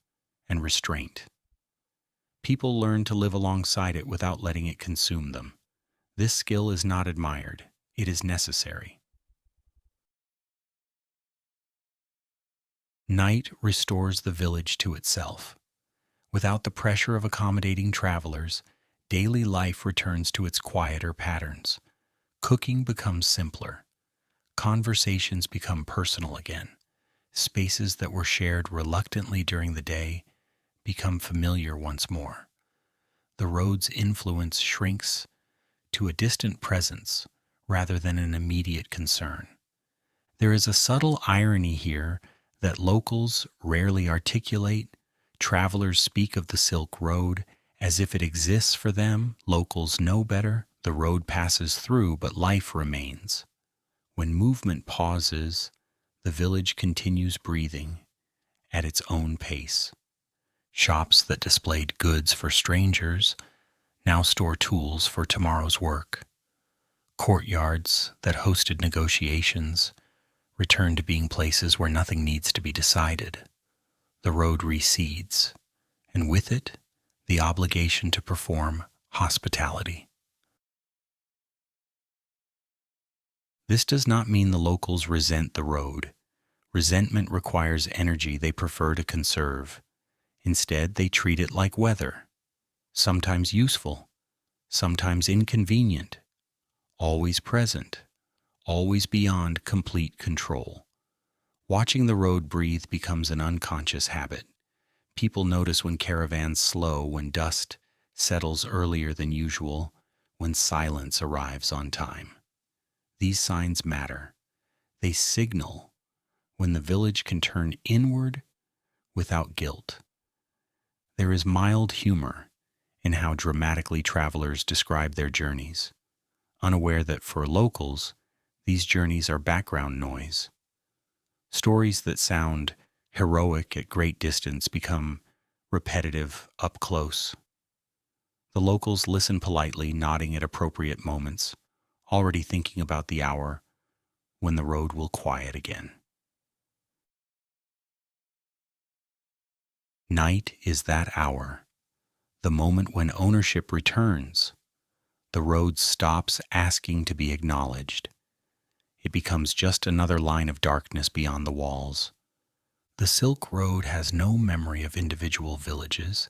and restraint. People learn to live alongside it without letting it consume them. This skill is not admired. It is necessary. Night restores the village to itself. Without the pressure of accommodating travelers, daily life returns to its quieter patterns. Cooking becomes simpler. Conversations become personal again. Spaces that were shared reluctantly during the day become familiar once more. The road's influence shrinks to a distant presence rather than an immediate concern. There is a subtle irony here that locals rarely articulate. Travelers speak of the Silk Road as if it exists for them. Locals know better. The road passes through, but life remains. When movement pauses, the village continues breathing at its own pace. Shops that displayed goods for strangers now store tools for tomorrow's work. Courtyards that hosted negotiations return to being places where nothing needs to be decided. The road recedes, and with it, the obligation to perform hospitality. This does not mean the locals resent the road. Resentment requires energy they prefer to conserve. Instead, they treat it like weather, sometimes useful, sometimes inconvenient, always present, always beyond complete control. Watching the road breathe becomes an unconscious habit. People notice when caravans slow, when dust settles earlier than usual, when silence arrives on time. These signs matter. They signal when the village can turn inward without guilt. There is mild humor in how dramatically travelers describe their journeys, unaware that for locals, these journeys are background noise. Stories that sound heroic at great distance become repetitive up close. The locals listen politely, nodding at appropriate moments, already thinking about the hour when the road will quiet again. Night is that hour, the moment when ownership returns. The road stops asking to be acknowledged. It becomes just another line of darkness beyond the walls. The Silk Road has no memory of individual villages.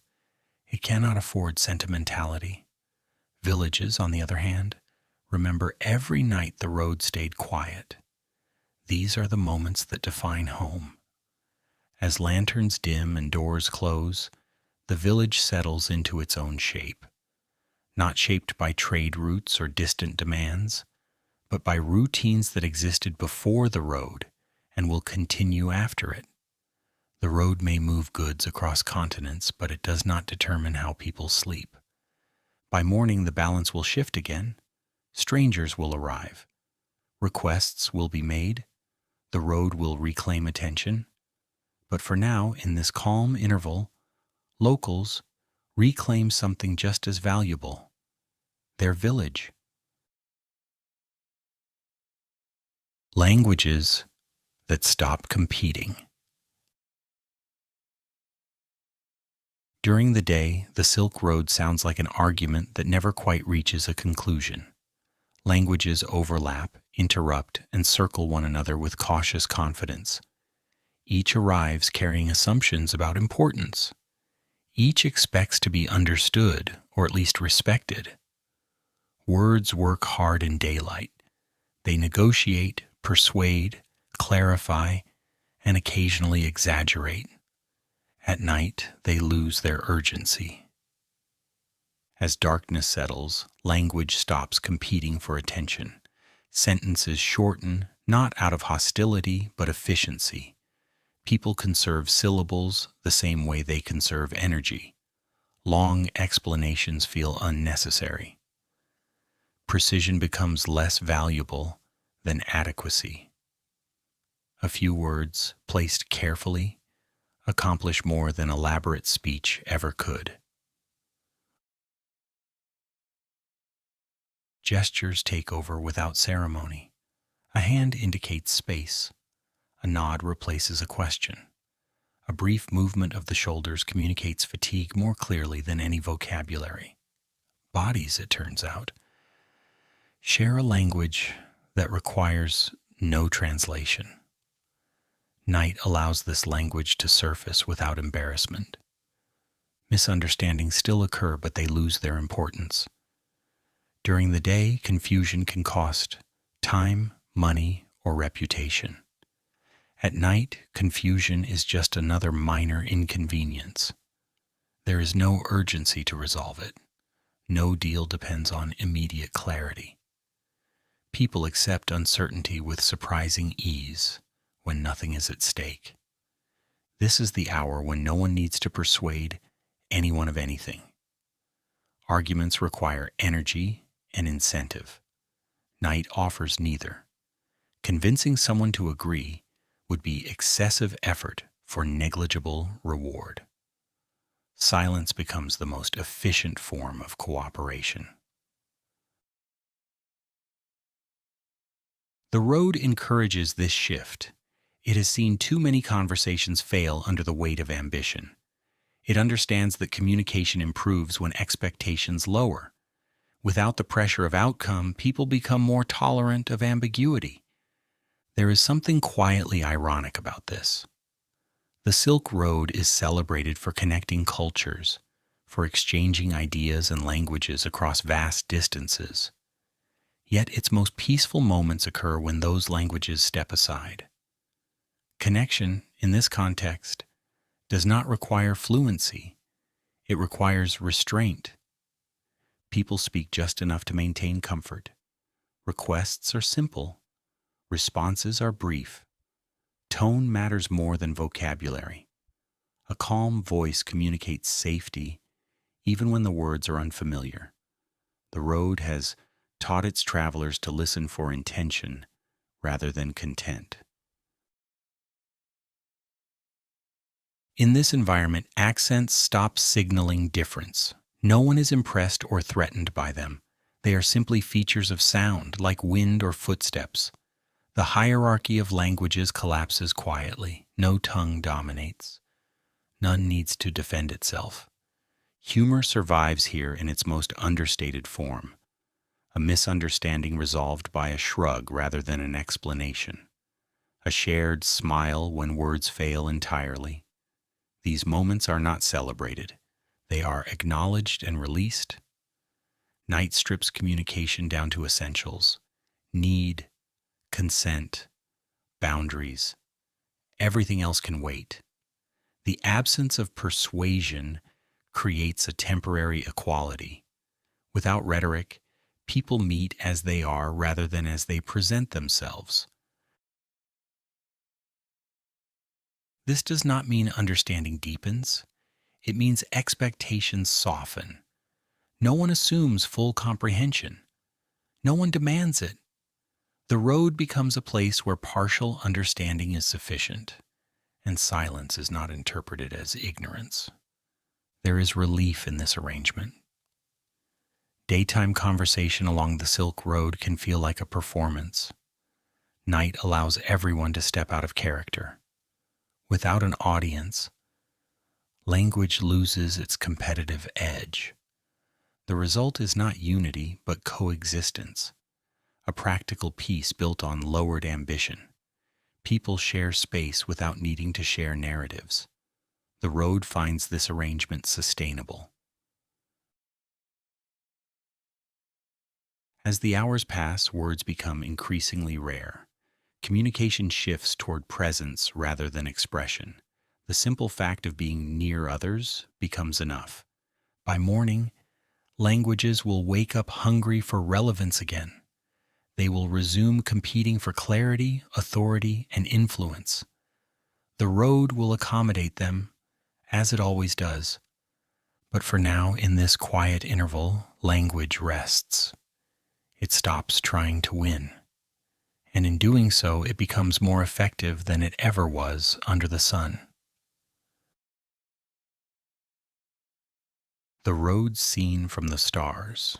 It cannot afford sentimentality. Villages, on the other hand, remember every night the road stayed quiet. These are the moments that define home. As lanterns dim and doors close, the village settles into its own shape, not shaped by trade routes or distant demands, but by routines that existed before the road and will continue after it. The road may move goods across continents, but it does not determine how people sleep. By morning, the balance will shift again. Strangers will arrive. Requests will be made. The road will reclaim attention. But for now, in this calm interval, locals reclaim something just as valuable: their village. Languages that stop competing. During the day, the Silk Road sounds like an argument that never quite reaches a conclusion. Languages overlap, interrupt, and circle one another with cautious confidence. Each arrives carrying assumptions about importance. Each expects to be understood, or at least respected. Words work hard in daylight. They negotiate, persuade, clarify, and occasionally exaggerate. At night, they lose their urgency. As darkness settles, language stops competing for attention. Sentences shorten, not out of hostility, but efficiency. People conserve syllables the same way they conserve energy. Long explanations feel unnecessary. Precision becomes less valuable than adequacy. A few words, placed carefully, accomplish more than elaborate speech ever could. Gestures take over without ceremony. A hand indicates space. A nod replaces a question. A brief movement of the shoulders communicates fatigue more clearly than any vocabulary. Bodies, it turns out, share a language that requires no translation. Night allows this language to surface without embarrassment. Misunderstandings still occur, but they lose their importance. During the day, confusion can cost time, money, or reputation. At night, confusion is just another minor inconvenience. There is no urgency to resolve it. No deal depends on immediate clarity. People accept uncertainty with surprising ease when nothing is at stake. This is the hour when no one needs to persuade anyone of anything. Arguments require energy and incentive. Night offers neither. Convincing someone to agree would be excessive effort for negligible reward. Silence becomes the most efficient form of cooperation. The road encourages this shift. It has seen too many conversations fail under the weight of ambition. It understands that communication improves when expectations lower. Without the pressure of outcome, people become more tolerant of ambiguity. There is something quietly ironic about this. The Silk Road is celebrated for connecting cultures, for exchanging ideas and languages across vast distances. Yet its most peaceful moments occur when those languages step aside. Connection, in this context, does not require fluency. It requires restraint. People speak just enough to maintain comfort. Requests are simple. Responses are brief. Tone matters more than vocabulary. A calm voice communicates safety, even when the words are unfamiliar. The road has taught its travelers to listen for intention rather than content. In this environment, accents stop signaling difference. No one is impressed or threatened by them. They are simply features of sound, like wind or footsteps. The hierarchy of languages collapses quietly. No tongue dominates. None needs to defend itself. Humor survives here in its most understated form. A misunderstanding resolved by a shrug rather than an explanation. A shared smile when words fail entirely. These moments are not celebrated. They are acknowledged and released. Night strips communication down to essentials: need, consent, boundaries. Everything else can wait. The absence of persuasion creates a temporary equality. Without rhetoric, people meet as they are rather than as they present themselves. This does not mean understanding deepens. It means expectations soften. No one assumes full comprehension. No one demands it. The road becomes a place where partial understanding is sufficient, and silence is not interpreted as ignorance. There is relief in this arrangement. Daytime conversation along the Silk Road can feel like a performance. Night allows everyone to step out of character. Without an audience, language loses its competitive edge. The result is not unity, but coexistence, a practical peace built on lowered ambition. People share space without needing to share narratives. The road finds this arrangement sustainable. As the hours pass, words become increasingly rare. Communication shifts toward presence rather than expression. The simple fact of being near others becomes enough. By morning, languages will wake up hungry for relevance again. They will resume competing for clarity, authority, and influence. The road will accommodate them, as it always does. But for now, in this quiet interval, language rests. It stops trying to win. And in doing so, it becomes more effective than it ever was under the sun. The road seen from the stars.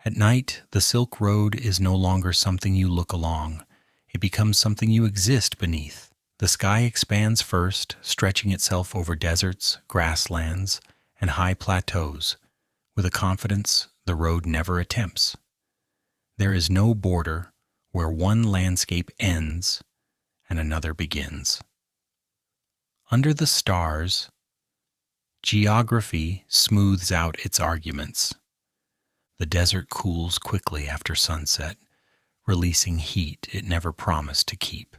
At night, the Silk Road is no longer something you look along. It becomes something you exist beneath. The sky expands first, stretching itself over deserts, grasslands, and high plateaus, with a confidence the road never attempts. There is no border where one landscape ends and another begins. Under the stars, geography smooths out its arguments. The desert cools quickly after sunset, releasing heat it never promised to keep.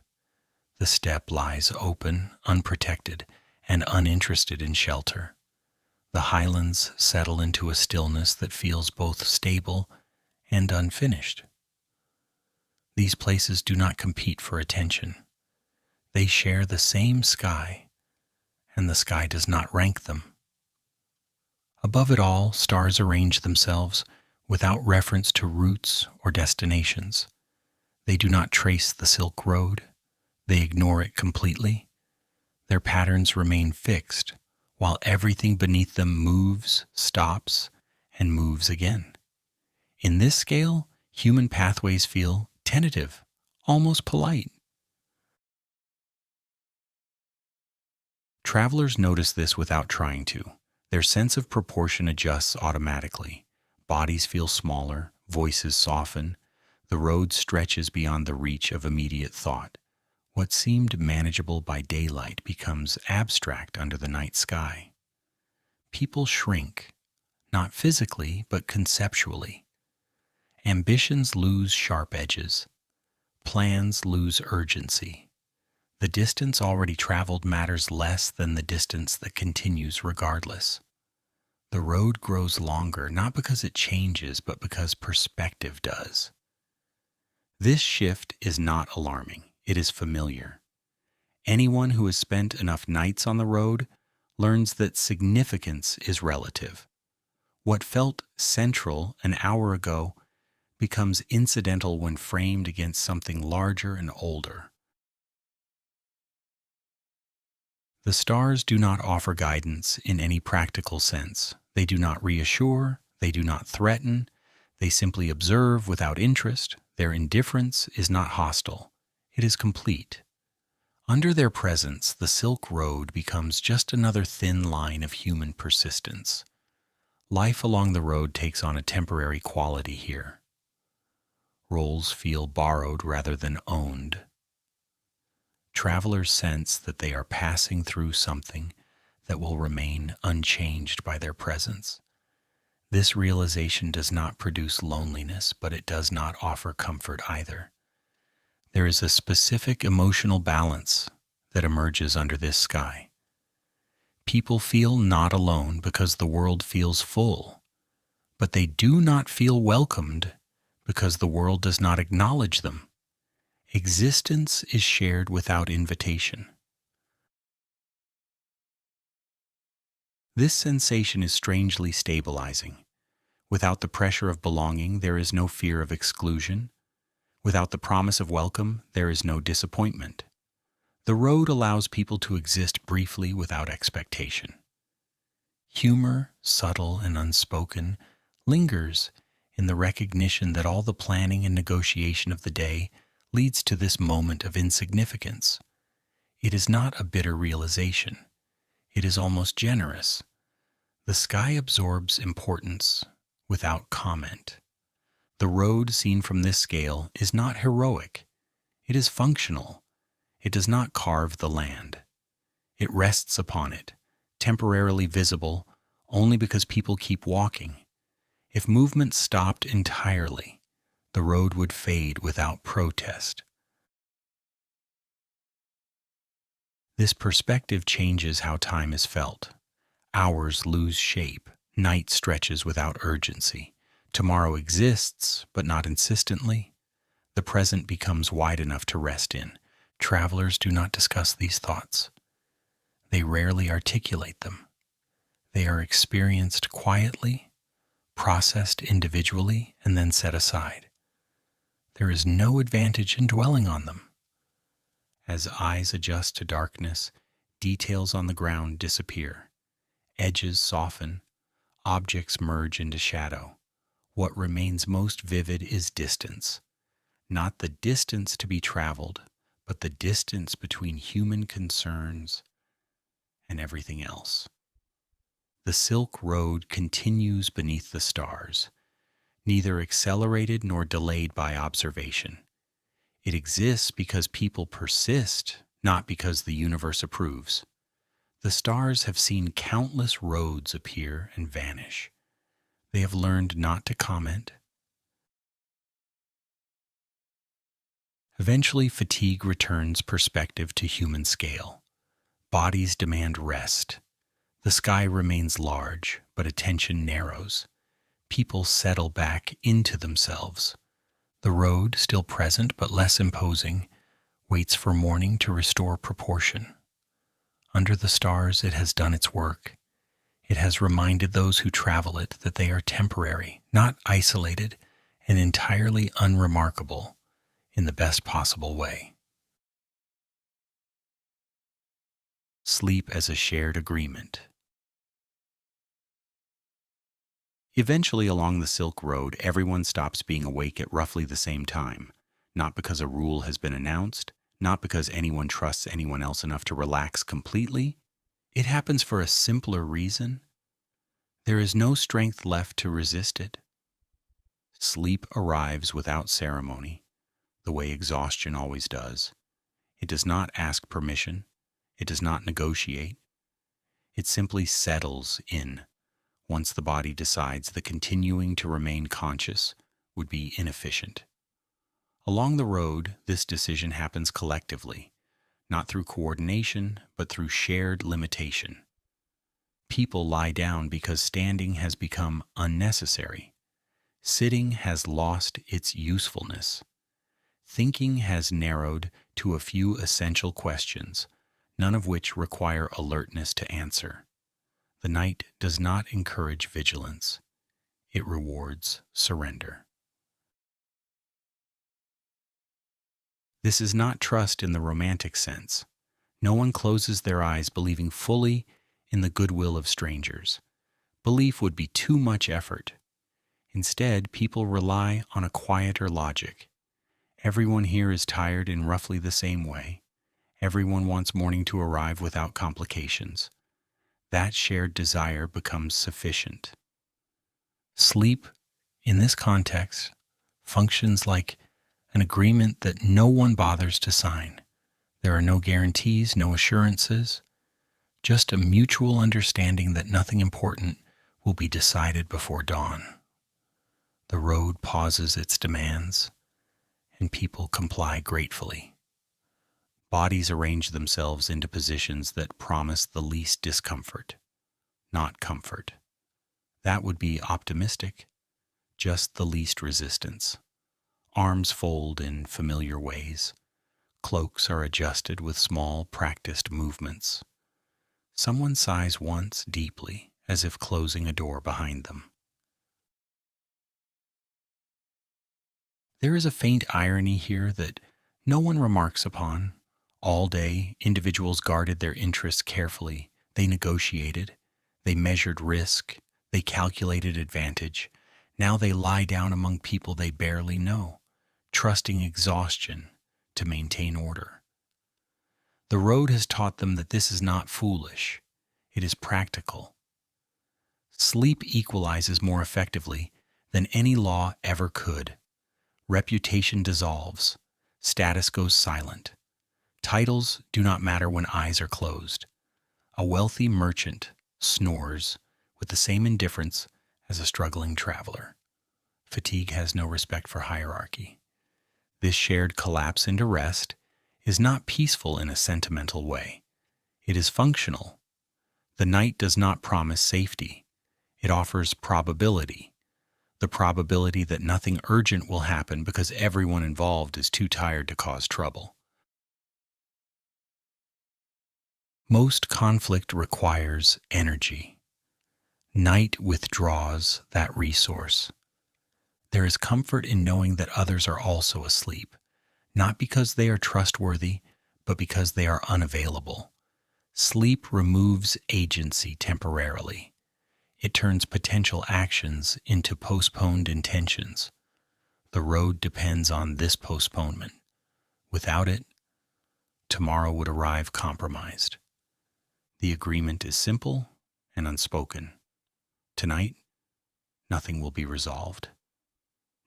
The steppe lies open, unprotected, and uninterested in shelter. The highlands settle into a stillness that feels both stable and unfinished. These places do not compete for attention. They share the same sky, and the sky does not rank them. Above it all, stars arrange themselves without reference to routes or destinations. They do not trace the Silk Road. They ignore it completely. Their patterns remain fixed, while everything beneath them moves, stops, and moves again. In this scale, human pathways feel tentative, almost polite. Travelers notice this without trying to. Their sense of proportion adjusts automatically. Bodies feel smaller, voices soften. The road stretches beyond the reach of immediate thought. What seemed manageable by daylight becomes abstract under the night sky. People shrink, not physically, but conceptually. Ambitions lose sharp edges. Plans lose urgency. The distance already traveled matters less than the distance that continues regardless. The road grows longer not because it changes, but because perspective does. This shift is not alarming. It is familiar. Anyone who has spent enough nights on the road learns that significance is relative. What felt central an hour ago becomes incidental when framed against something larger and older. The stars do not offer guidance in any practical sense. They do not reassure, they do not threaten, they simply observe without interest. Their indifference is not hostile, it is complete. Under their presence, the Silk Road becomes just another thin line of human persistence. Life along the road takes on a temporary quality here. Roles feel borrowed rather than owned. Travelers sense that they are passing through something that will remain unchanged by their presence. This realization does not produce loneliness, but it does not offer comfort either. There is a specific emotional balance that emerges under this sky. People feel not alone because the world feels full, but they do not feel welcomed because the world does not acknowledge them. Existence is shared without invitation. This sensation is strangely stabilizing. Without the pressure of belonging, there is no fear of exclusion. Without the promise of welcome, there is no disappointment. The road allows people to exist briefly without expectation. Humor, subtle and unspoken, lingers in the recognition that all the planning and negotiation of the day leads to this moment of insignificance. It is not a bitter realization. It is almost generous. The sky absorbs importance without comment. The road seen from this scale is not heroic. It is functional. It does not carve the land. It rests upon it, temporarily visible only because people keep walking. If movement stopped entirely, the road would fade without protest. This perspective changes how time is felt. Hours lose shape. Night stretches without urgency. Tomorrow exists, but not insistently. The present becomes wide enough to rest in. Travelers do not discuss these thoughts. They rarely articulate them. They are experienced quietly, processed individually, and then set aside. There is no advantage in dwelling on them. As eyes adjust to darkness, details on the ground disappear. Edges soften, objects merge into shadow. What remains most vivid is distance. Not the distance to be traveled, but the distance between human concerns and everything else. The Silk Road continues beneath the stars, neither accelerated nor delayed by observation. It exists because people persist, not because the universe approves. The stars have seen countless roads appear and vanish. They have learned not to comment. Eventually, fatigue returns perspective to human scale. Bodies demand rest. The sky remains large, but attention narrows. People settle back into themselves. The road, still present but less imposing, waits for morning to restore proportion. Under the stars, it has done its work. It has reminded those who travel it that they are temporary, not isolated, and entirely unremarkable in the best possible way. Sleep as a shared agreement. Eventually, along the Silk Road, everyone stops being awake at roughly the same time, not because a rule has been announced, not because anyone trusts anyone else enough to relax completely. It happens for a simpler reason. There is no strength left to resist it. Sleep arrives without ceremony, the way exhaustion always does. It does not ask permission. It does not negotiate. It simply settles in once the body decides that continuing to remain conscious would be inefficient. Along the road, this decision happens collectively, not through coordination, but through shared limitation. People lie down because standing has become unnecessary. Sitting has lost its usefulness. Thinking has narrowed to a few essential questions, none of which require alertness to answer. The night does not encourage vigilance. It rewards surrender. This is not trust in the romantic sense. No one closes their eyes believing fully in the goodwill of strangers. Belief would be too much effort. Instead, people rely on a quieter logic. Everyone here is tired in roughly the same way. Everyone wants morning to arrive without complications. That shared desire becomes sufficient. Sleep, in this context, functions like an agreement that no one bothers to sign. There are no guarantees, no assurances, just a mutual understanding that nothing important will be decided before dawn. The road pauses its demands, and people comply gratefully. Bodies arrange themselves into positions that promise the least discomfort, not comfort. That would be optimistic, just the least resistance. Arms fold in familiar ways. Cloaks are adjusted with small, practiced movements. Someone sighs once deeply, as if closing a door behind them. There is a faint irony here that no one remarks upon. All day, individuals guarded their interests carefully. They negotiated. They measured risk. They calculated advantage. Now they lie down among people they barely know, trusting exhaustion to maintain order. The road has taught them that this is not foolish. It is practical. Sleep equalizes more effectively than any law ever could. Reputation dissolves. Status goes silent. Titles do not matter when eyes are closed. A wealthy merchant snores with the same indifference as a struggling traveler. Fatigue has no respect for hierarchy. This shared collapse into rest is not peaceful in a sentimental way. It is functional. The night does not promise safety. It offers probability. The probability that nothing urgent will happen because everyone involved is too tired to cause trouble. Most conflict requires energy. Night withdraws that resource. There is comfort in knowing that others are also asleep, not because they are trustworthy, but because they are unavailable. Sleep removes agency temporarily. It turns potential actions into postponed intentions. The road depends on this postponement. Without it, tomorrow would arrive compromised. The agreement is simple and unspoken. Tonight, nothing will be resolved.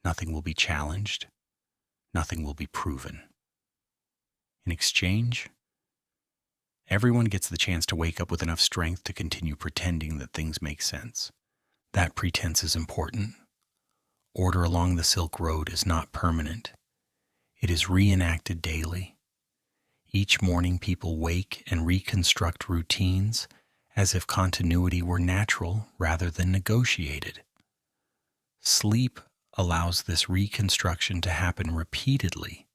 Nothing will be challenged. Nothing will be proven. In exchange, everyone gets the chance to wake up with enough strength to continue pretending that things make sense. That pretense is important. Order along the Silk Road is not permanent. It is reenacted daily. Each morning people wake and reconstruct routines as if continuity were natural rather than negotiated. Sleep allows this reconstruction to happen repeatedly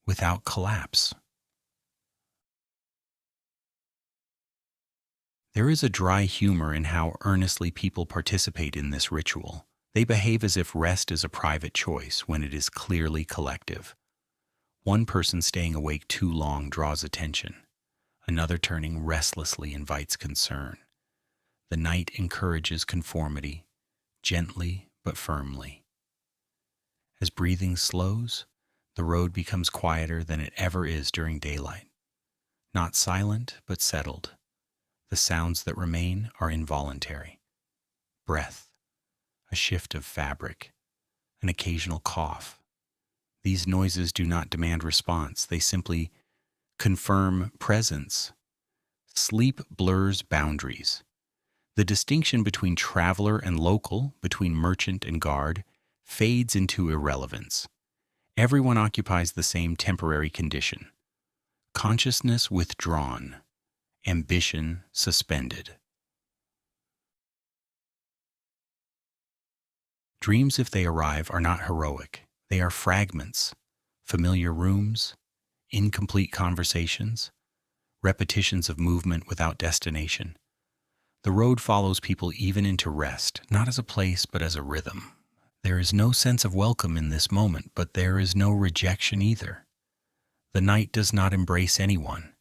without collapse. There is a dry humor in how earnestly people participate in this ritual. They behave as if rest is a private choice when it is clearly collective. One person staying awake too long draws attention. Another turning restlessly invites concern. The night encourages conformity, gently but firmly. As breathing slows, the road becomes quieter than it ever is during daylight. Not silent, but settled. The sounds that remain are involuntary. Breath, a shift of fabric, an occasional cough. These noises do not demand response. They simply confirm presence. Sleep blurs boundaries. The distinction between traveler and local, between merchant and guard, fades into irrelevance. Everyone occupies the same temporary condition. Consciousness withdrawn, ambition suspended. Dreams, if they arrive, are not heroic. They are fragments, familiar rooms, incomplete conversations, repetitions of movement without destination. The road follows people even into rest, not as a place, but as a rhythm. There is no sense of welcome in this moment, but there is no rejection either. The night does not embrace anyone.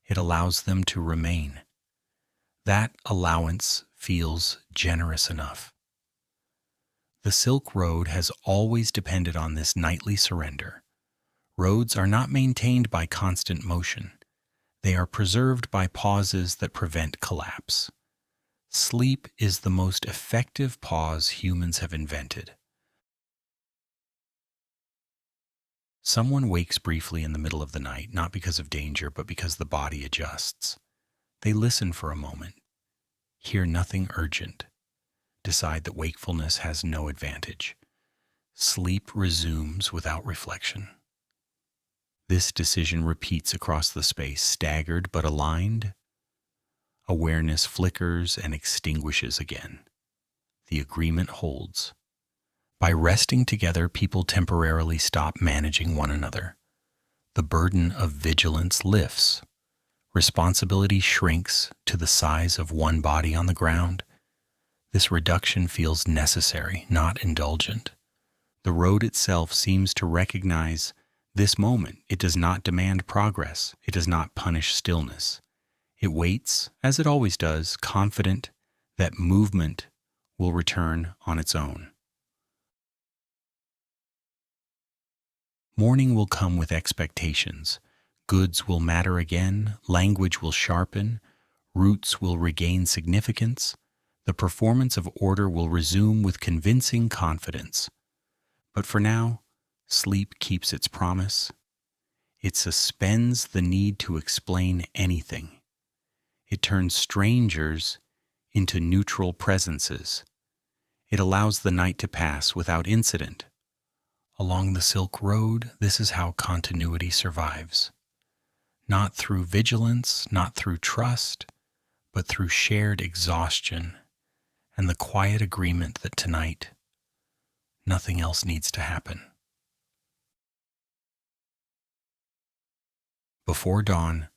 It allows them to remain. That allowance feels generous enough. The Silk Road has always depended on this nightly surrender. Roads are not maintained by constant motion. They are preserved by pauses that prevent collapse. Sleep is the most effective pause humans have invented. Someone wakes briefly in the middle of the night, not because of danger, but because the body adjusts. They listen for a moment, hear nothing urgent, decide that wakefulness has no advantage. Sleep resumes without reflection. This decision repeats across the space, staggered but aligned. Awareness flickers and extinguishes again. The agreement holds. By resting together, people temporarily stop managing one another. The burden of vigilance lifts. Responsibility shrinks to the size of one body on the ground. This reduction feels necessary, not indulgent. The road itself seems to recognize this moment. It does not demand progress. It does not punish stillness. It waits, as it always does, confident that movement will return on its own. Morning will come with expectations. Goods will matter again, language will sharpen, roots will regain significance, the performance of order will resume with convincing confidence. But for now, sleep keeps its promise. It suspends the need to explain anything. It turns strangers into neutral presences. It allows the night to pass without incident. Along the Silk Road, this is how continuity survives. Not through vigilance, not through trust, but through shared exhaustion and the quiet agreement that tonight, nothing else needs to happen. Before dawn,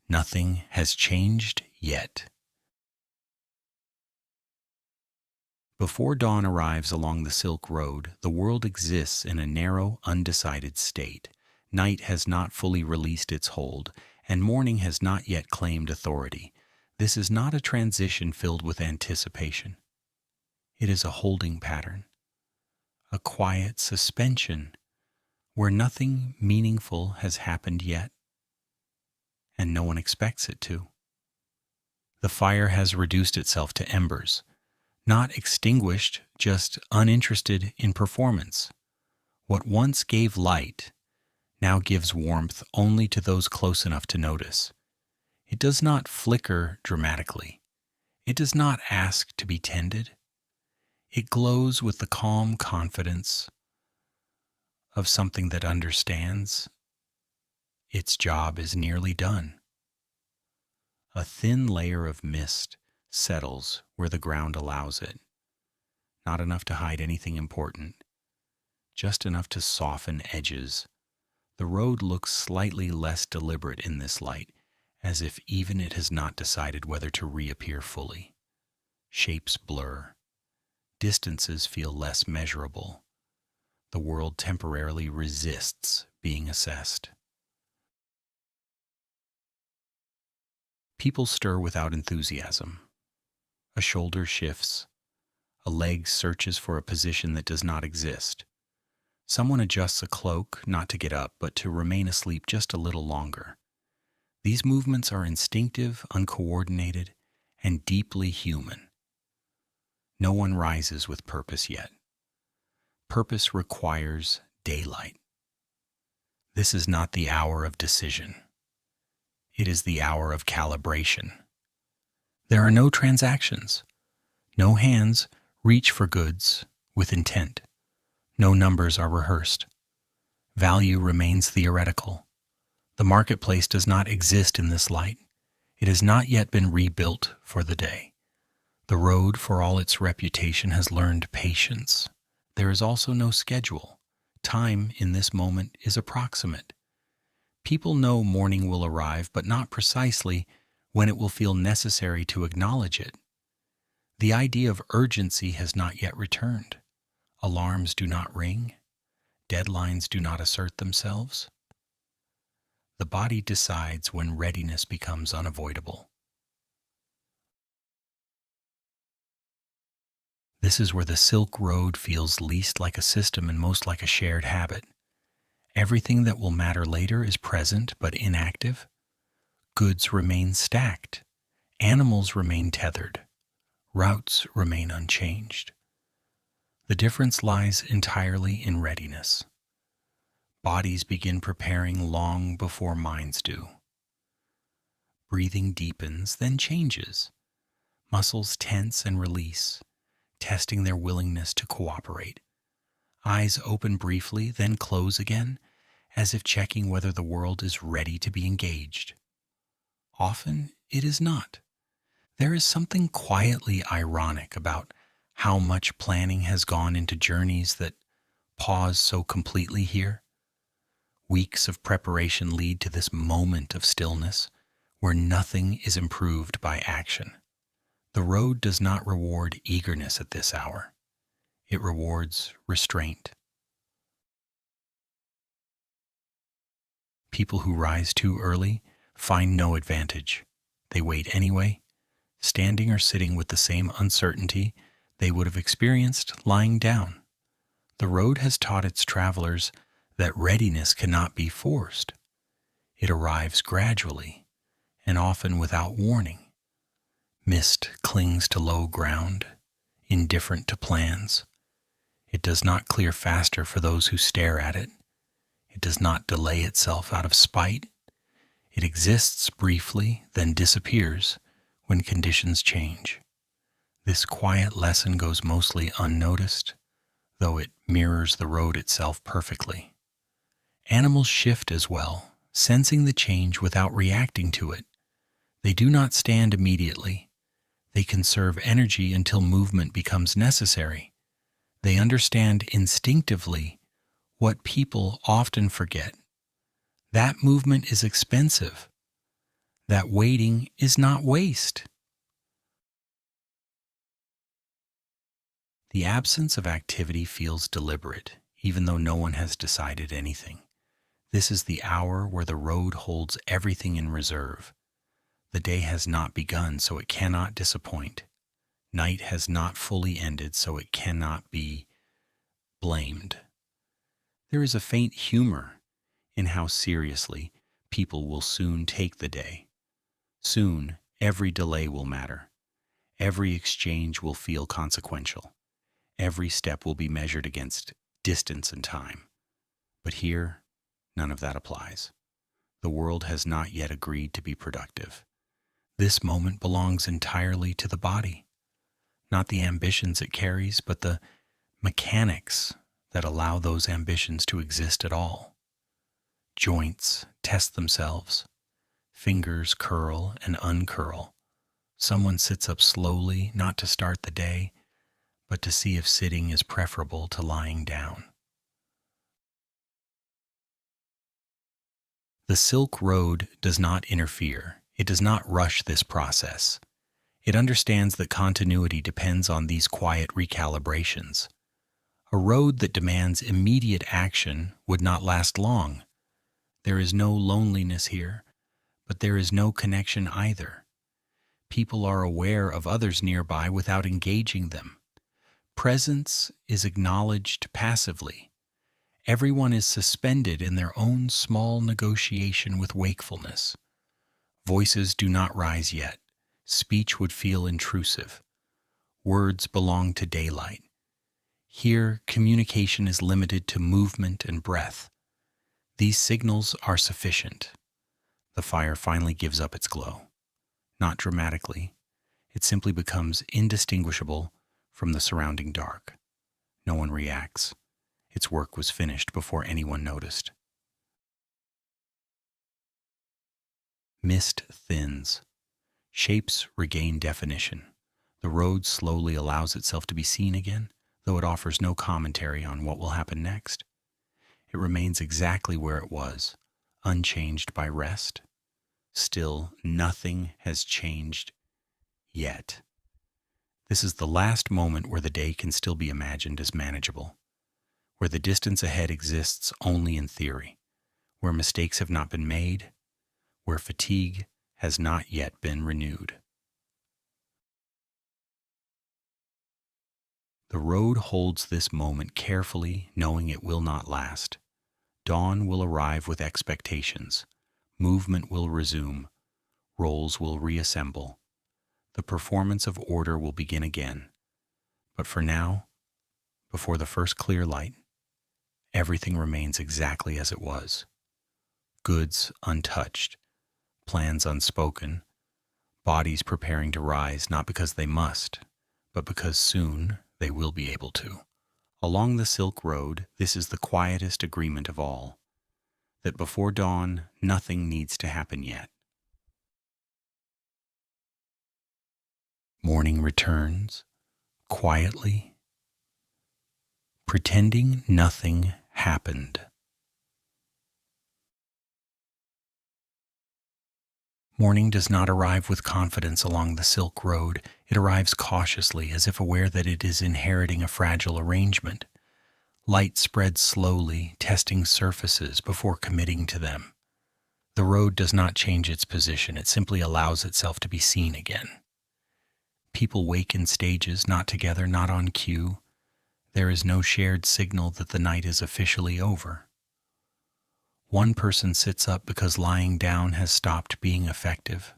nothing has changed yet. Before dawn arrives along the Silk Road, the world exists in a narrow, undecided state. Night has not fully released its hold, and morning has not yet claimed authority. This is not a transition filled with anticipation. It is a holding pattern, a quiet suspension where nothing meaningful has happened yet, and no one expects it to. The fire has reduced itself to embers, not extinguished, just uninterested in performance. What once gave light now gives warmth only to those close enough to notice. It does not flicker dramatically. It does not ask to be tended. It glows with the calm confidence of something that understands its job is nearly done. A thin layer of mist settles where the ground allows it, not enough to hide anything important, just enough to soften edges. The road looks slightly less deliberate in this light, as if even it has not decided whether to reappear fully. Shapes blur. Distances feel less measurable. The world temporarily resists being assessed. People stir without enthusiasm. A shoulder shifts. A leg searches for a position that does not exist. Someone adjusts a cloak, not to get up, but to remain asleep just a little longer. These movements are instinctive, uncoordinated, and deeply human. No one rises with purpose yet. Purpose requires daylight. This is not the hour of decision. It is the hour of calibration. There are no transactions. No hands reach for goods with intent. No numbers are rehearsed. Value remains theoretical. The marketplace does not exist in this light. It has not yet been rebuilt for the day. The road, for all its reputation, has learned patience. There is also no schedule. Time in this moment is approximate. People know morning will arrive, but not precisely when it will feel necessary to acknowledge it. The idea of urgency has not yet returned. Alarms do not ring. Deadlines do not assert themselves. The body decides when readiness becomes unavoidable. This is where the Silk Road feels least like a system and most like a shared habit. Everything that will matter later is present but inactive. Goods remain stacked. Animals remain tethered. Routes remain unchanged. The difference lies entirely in readiness. Bodies begin preparing long before minds do. Breathing deepens, then changes. Muscles tense and release, testing their willingness to cooperate. Eyes open briefly, then close again, as if checking whether the world is ready to be engaged. Often it is not. There is something quietly ironic about how much planning has gone into journeys that pause so completely here. Weeks of preparation lead to this moment of stillness where nothing is improved by action. The road does not reward eagerness at this hour. It rewards restraint. People who rise too early find no advantage. They wait anyway, standing or sitting with the same uncertainty they would have experienced lying down. The road has taught its travelers that readiness cannot be forced. It arrives gradually and often without warning. Mist clings to low ground, indifferent to plans. It does not clear faster for those who stare at it. It does not delay itself out of spite. It exists briefly, then disappears when conditions change. This quiet lesson goes mostly unnoticed, though it mirrors the road itself perfectly. Animals shift as well, sensing the change without reacting to it. They do not stand immediately. They conserve energy until movement becomes necessary. They understand instinctively what people often forget. That movement is expensive. That waiting is not waste. The absence of activity feels deliberate, even though no one has decided anything. This is the hour where the road holds everything in reserve. The day has not begun, so it cannot disappoint. Night has not fully ended, so it cannot be blamed. There is a faint humor in how seriously people will soon take the day. Soon, every delay will matter. Every exchange will feel consequential. Every step will be measured against distance and time. But here, none of that applies. The world has not yet agreed to be productive. This moment belongs entirely to the body, not the ambitions it carries, but the mechanics that allow those ambitions to exist at all. Joints test themselves. Fingers curl and uncurl. Someone sits up slowly, not to start the day, but to see if sitting is preferable to lying down. The Silk Road does not interfere. It does not rush this process. It understands that continuity depends on these quiet recalibrations. A road that demands immediate action would not last long. There is no loneliness here, but there is no connection either. People are aware of others nearby without engaging them. Presence is acknowledged passively. Everyone is suspended in their own small negotiation with wakefulness. Voices do not rise yet. Speech would feel intrusive. Words belong to daylight. Here, communication is limited to movement and breath. These signals are sufficient. The fire finally gives up its glow. Not dramatically. It simply becomes indistinguishable from the surrounding dark. No one reacts. Its work was finished before anyone noticed. Mist thins. Shapes regain definition. The road slowly allows itself to be seen again, though it offers no commentary on what will happen next. It remains exactly where it was, unchanged by rest. Still, nothing has changed yet. This is the last moment where the day can still be imagined as manageable, where the distance ahead exists only in theory, where mistakes have not been made, where fatigue has not yet been renewed. The road holds this moment carefully, knowing it will not last. Dawn will arrive with expectations. Movement will resume. Roles will reassemble. The performance of order will begin again. But for now, before the first clear light, Everything remains exactly as it was. Goods untouched, plans unspoken, bodies preparing to rise not because they must, but because soon they will be able to. Along the Silk Road, this is the quietest agreement of all, that before dawn, nothing needs to happen yet. Morning returns, quietly, pretending nothing happened. Morning does not arrive with confidence along the Silk Road. It arrives cautiously, as if aware that it is inheriting a fragile arrangement. Light spreads slowly, testing surfaces before committing to them. The road does not change its position. It simply allows itself to be seen again. People wake in stages, not together, not on cue. There is no shared signal that the night is officially over. One person sits up because lying down has stopped being effective.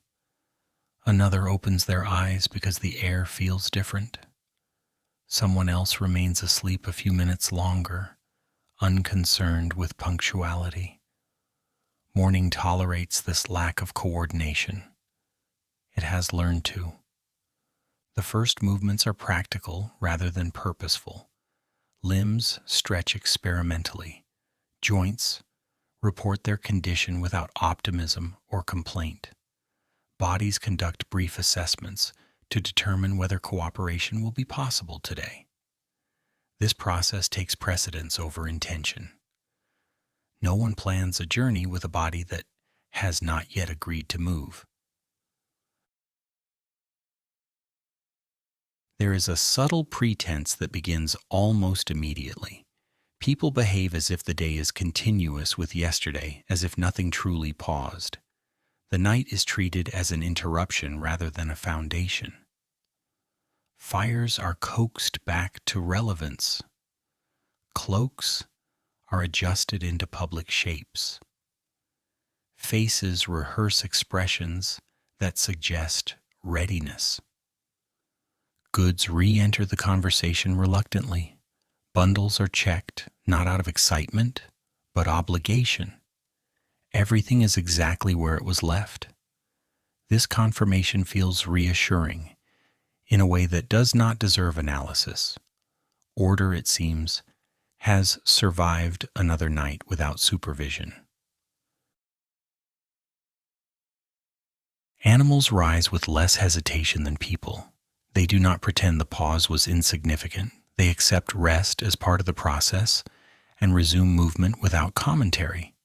Another opens their eyes because the air feels different. Someone else remains asleep a few minutes longer, unconcerned with punctuality. Morning tolerates this lack of coordination. It has learned to. The first movements are practical rather than purposeful. Limbs stretch experimentally. Joints report their condition without optimism or complaint. Bodies conduct brief assessments to determine whether cooperation will be possible today. This process takes precedence over intention. No one plans a journey with a body that has not yet agreed to move. There is a subtle pretense that begins almost immediately. People behave as if the day is continuous with yesterday, as if nothing truly paused. The night is treated as an interruption rather than a foundation. Fires are coaxed back to relevance. Cloaks are adjusted into public shapes. Faces rehearse expressions that suggest readiness. Goods re-enter the conversation reluctantly. Bundles are checked, not out of excitement, but obligation. Everything is exactly where it was left. This confirmation feels reassuring, in a way that does not deserve analysis. Order, it seems, has survived another night without supervision. Animals rise with less hesitation than people. They do not pretend the pause was insignificant. They accept rest as part of the process and resume movement without commentary.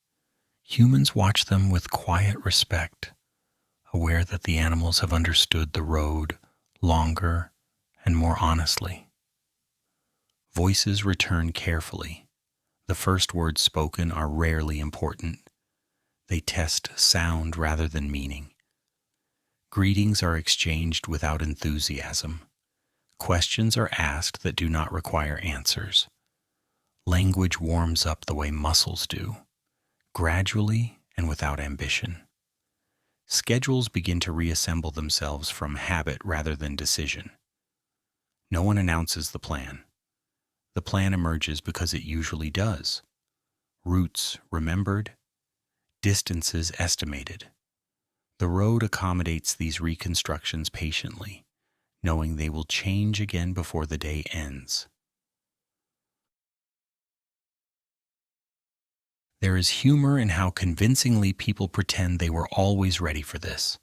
Humans watch them with quiet respect, aware that the animals have understood the road longer and more honestly. Voices return carefully. The first words spoken are rarely important. They test sound rather than meaning. Greetings are exchanged without enthusiasm. Questions are asked that do not require answers. Language warms up the way muscles do, gradually and without ambition. Schedules begin to reassemble themselves from habit rather than decision. No one announces the plan. The plan emerges because it usually does. Routes remembered, distances estimated. The road accommodates these reconstructions patiently, knowing they will change again before the day ends. There is humor in how convincingly people pretend they were always ready for this.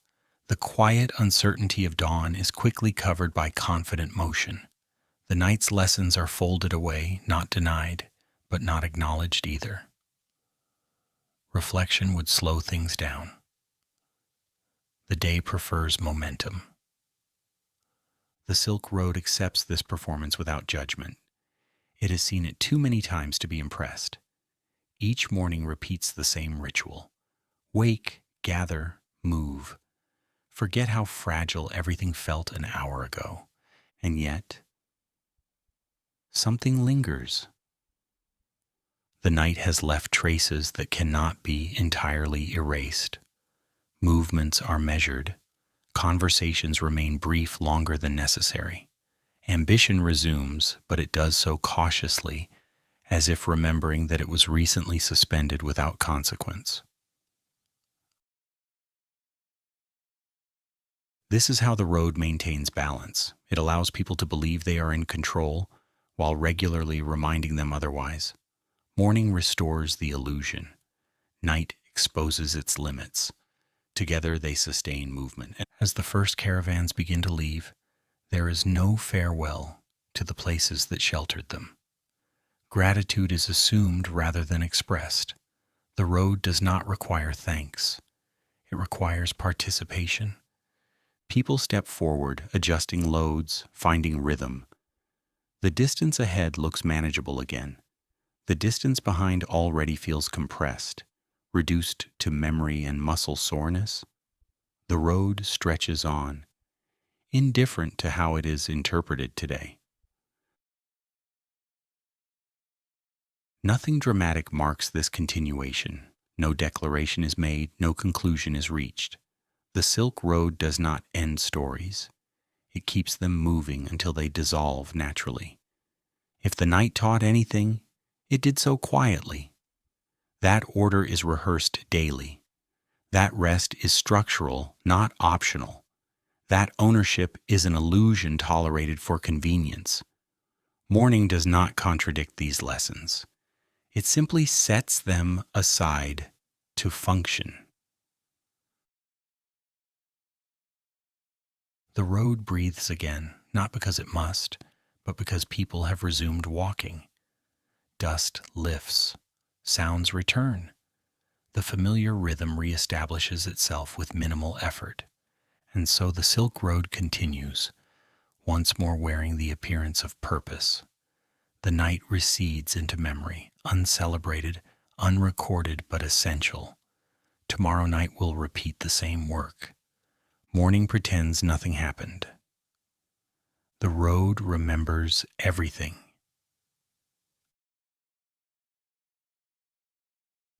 The quiet uncertainty of dawn is quickly covered by confident motion. The night's lessons are folded away, not denied, but not acknowledged either. Reflection would slow things down. The day prefers momentum. The Silk Road accepts this performance without judgment. It has seen it too many times to be impressed. Each morning repeats the same ritual. Wake, gather, move. Forget how fragile everything felt an hour ago. And yet, something lingers. The night has left traces that cannot be entirely erased. Movements are measured. Conversations remain brief longer than necessary. Ambition resumes, but it does so cautiously, as if remembering that it was recently suspended without consequence. This is how the road maintains balance. It allows people to believe they are in control while regularly reminding them otherwise. Morning restores the illusion. Night exposes its limits. Together they sustain movement. As the first caravans begin to leave, there is no farewell to the places that sheltered them. Gratitude is assumed rather than expressed. The road does not require thanks. It requires participation. People step forward, adjusting loads, finding rhythm. The distance ahead looks manageable again. The distance behind already feels compressed, reduced to memory and muscle soreness. The road stretches on, indifferent to how it is interpreted today. Nothing dramatic marks this continuation. No declaration is made, no conclusion is reached. The Silk Road does not end stories. It keeps them moving until they dissolve naturally. If the night taught anything, it did so quietly. That order is rehearsed daily. That rest is structural, not optional. That ownership is an illusion tolerated for convenience. Morning does not contradict these lessons. It simply sets them aside to function. The road breathes again, not because it must, but because people have resumed walking. Dust lifts. Sounds return. The familiar rhythm reestablishes itself with minimal effort. And so the Silk Road continues, once more wearing the appearance of purpose. The night recedes into memory, uncelebrated, unrecorded, but essential. Tomorrow night will repeat the same work. Morning pretends nothing happened. The road remembers everything.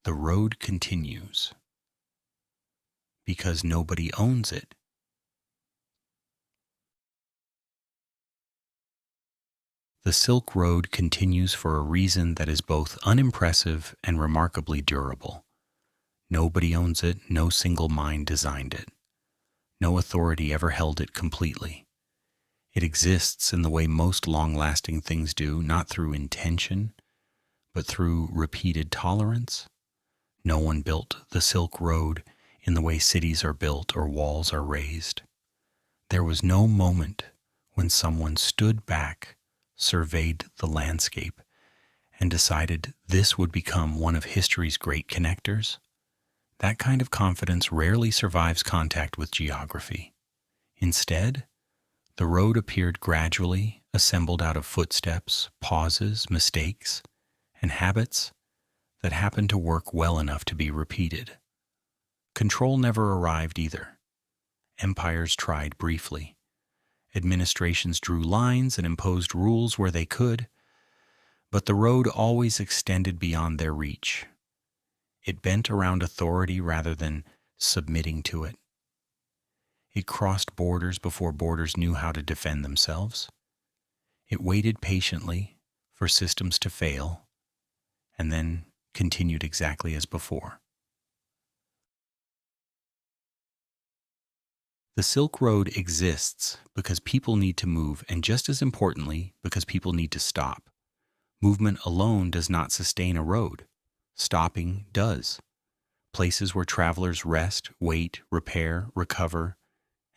The road continues because nobody owns it. The Silk Road continues for a reason that is both unimpressive and remarkably durable. Nobody owns it, no single mind designed it. No authority ever held it completely. It exists in the way most long-lasting things do, not through intention, but through repeated tolerance. No one built the Silk Road in the way cities are built or walls are raised. There was no moment when someone stood back, surveyed the landscape, and decided this would become one of history's great connectors. That kind of confidence rarely survives contact with geography. Instead, the road appeared gradually, assembled out of footsteps, pauses, mistakes, and habits that happened to work well enough to be repeated. Control never arrived either. Empires tried briefly. Administrations drew lines and imposed rules where they could, but the road always extended beyond their reach. It bent around authority rather than submitting to it. It crossed borders before borders knew how to defend themselves. It waited patiently for systems to fail, and then continued exactly as before. The Silk Road exists because people need to move, and just as importantly, because people need to stop. Movement alone does not sustain a road. Stopping does. Places where travelers rest, wait, repair, recover,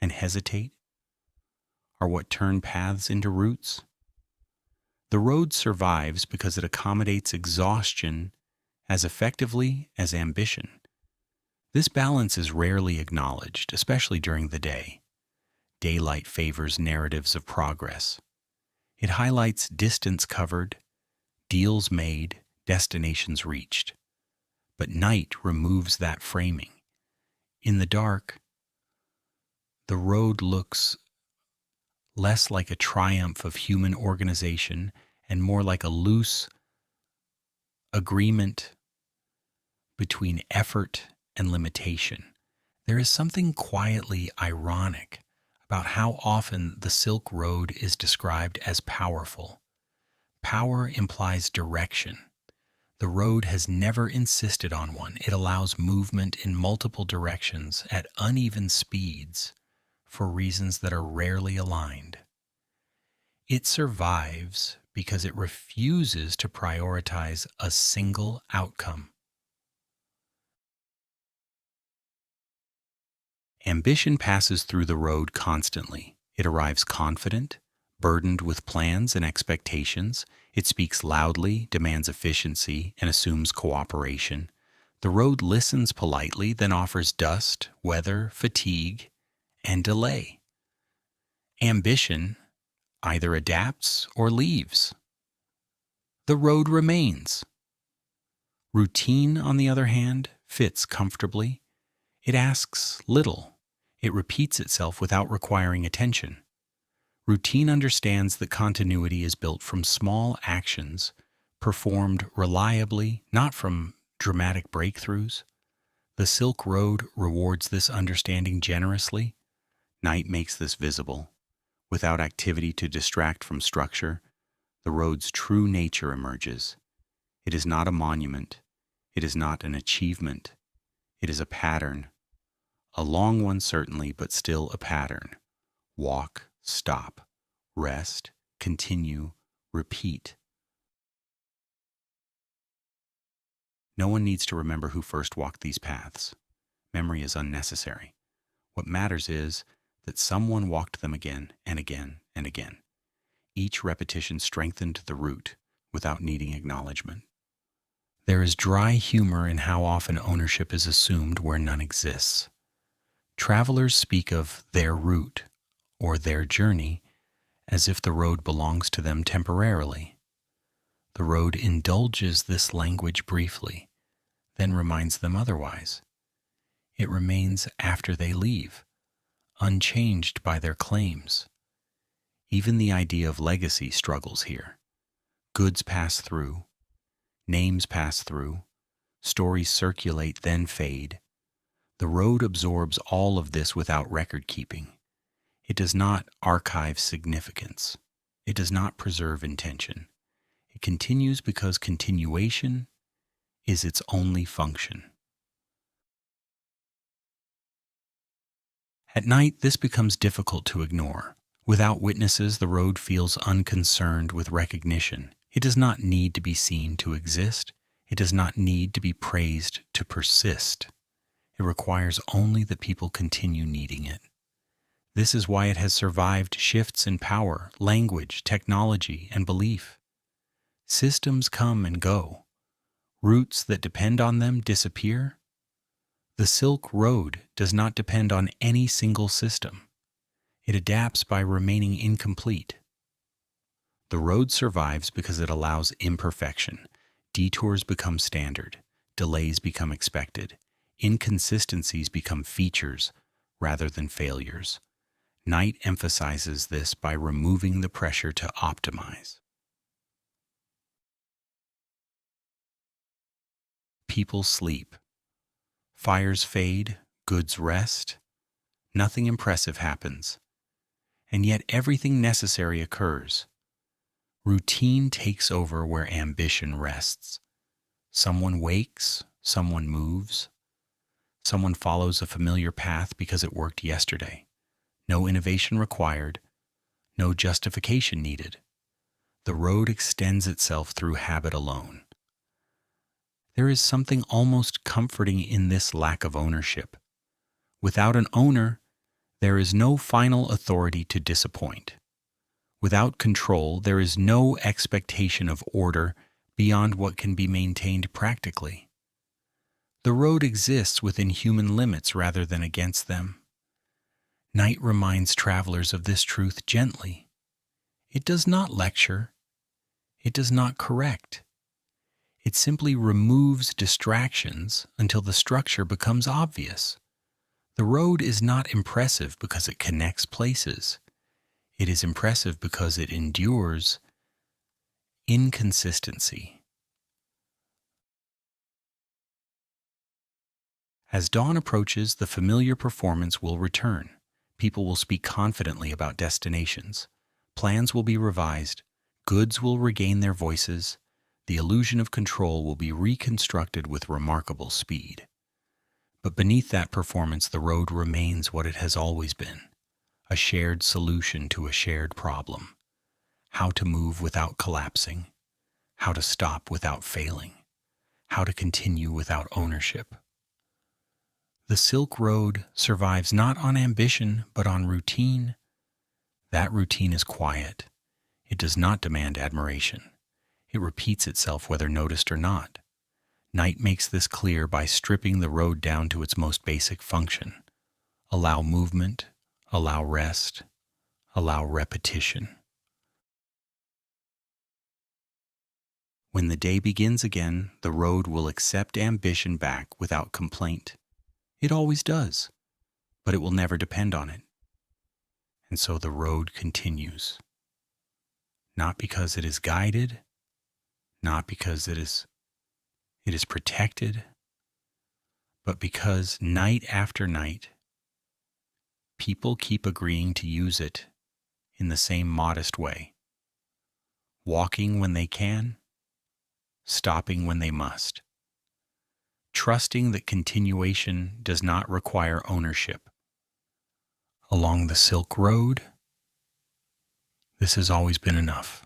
and hesitate are what turn paths into routes. The road survives because it accommodates exhaustion as effectively as ambition. This balance is rarely acknowledged, especially during the day. Daylight favors narratives of progress. It highlights distance covered, deals made, destinations reached. But night removes that framing. In the dark, the road looks less like a triumph of human organization and more like a loose agreement between effort and limitation. There is something quietly ironic about how often the Silk Road is described as powerful. Power implies direction. The road has never insisted on one. It allows movement in multiple directions at uneven speeds for reasons that are rarely aligned. It survives because it refuses to prioritize a single outcome. Ambition passes through the road constantly. It arrives confident, burdened with plans and expectations. It speaks loudly, demands efficiency, and assumes cooperation. The road listens politely, then offers dust, weather, fatigue, and delay. Ambition either adapts or leaves. The road remains. Routine, on the other hand, fits comfortably. It asks little. It repeats itself without requiring attention. Routine understands that continuity is built from small actions performed reliably, not from dramatic breakthroughs. The Silk Road rewards this understanding generously. Night makes this visible. Without activity to distract from structure, the road's true nature emerges. It is not a monument. It is not an achievement. It is a pattern. A long one certainly, but still a pattern. Walk, stop, rest, continue, repeat. No one needs to remember who first walked these paths. Memory is unnecessary. What matters is that someone walked them again and again and again. Each repetition strengthened the root without needing acknowledgement. There is dry humor in how often ownership is assumed where none exists. Travelers speak of their route or their journey as if the road belongs to them temporarily. The road indulges this language briefly, then reminds them otherwise. It remains after they leave, unchanged by their claims. Even the idea of legacy struggles here. Goods pass through, names pass through, stories circulate then fade. The road absorbs all of this without record keeping. It does not archive significance. It does not preserve intention. It continues because continuation is its only function. At night, this becomes difficult to ignore. Without witnesses, the road feels unconcerned with recognition. It does not need to be seen to exist. It does not need to be praised to persist. It requires only that people continue needing it. This is why it has survived shifts in power, language, technology, and belief. Systems come and go. Routes that depend on them disappear. The Silk Road does not depend on any single system. It adapts by remaining incomplete. The road survives because it allows imperfection. Detours become standard. Delays become expected. Inconsistencies become features rather than failures. Night emphasizes this by removing the pressure to optimize. People sleep. Fires fade, goods rest. Nothing impressive happens. And yet everything necessary occurs. Routine takes over where ambition rests. Someone wakes, someone moves. Someone follows a familiar path because it worked yesterday. No innovation required, no justification needed. The road extends itself through habit alone. There is something almost comforting in this lack of ownership. Without an owner, there is no final authority to disappoint. Without control, there is no expectation of order beyond what can be maintained practically. The road exists within human limits rather than against them. Night reminds travelers of this truth gently. It does not lecture. It does not correct. It simply removes distractions until the structure becomes obvious. The road is not impressive because it connects places. It is impressive because it endures inconsistency. As dawn approaches, the familiar performance will return. People will speak confidently about destinations. Plans will be revised. Goods will regain their voices. The illusion of control will be reconstructed with remarkable speed. But beneath that performance, the road remains what it has always been, a shared solution to a shared problem. How to move without collapsing, how to stop without failing, how to continue without ownership. The Silk Road survives not on ambition, but on routine. That routine is quiet. It does not demand admiration. It repeats itself whether noticed or not. Night makes this clear by stripping the road down to its most basic function. Allow movement, allow rest, allow repetition. When the day begins again, the road will accept ambition back without complaint. It always does, but it will never depend on it. And so the road continues. Not because it is guided, not because it is protected, but because night after night, people keep agreeing to use it in the same modest way, walking when they can, stopping when they must, trusting that continuation does not require ownership. Along the Silk Road, this has always been enough.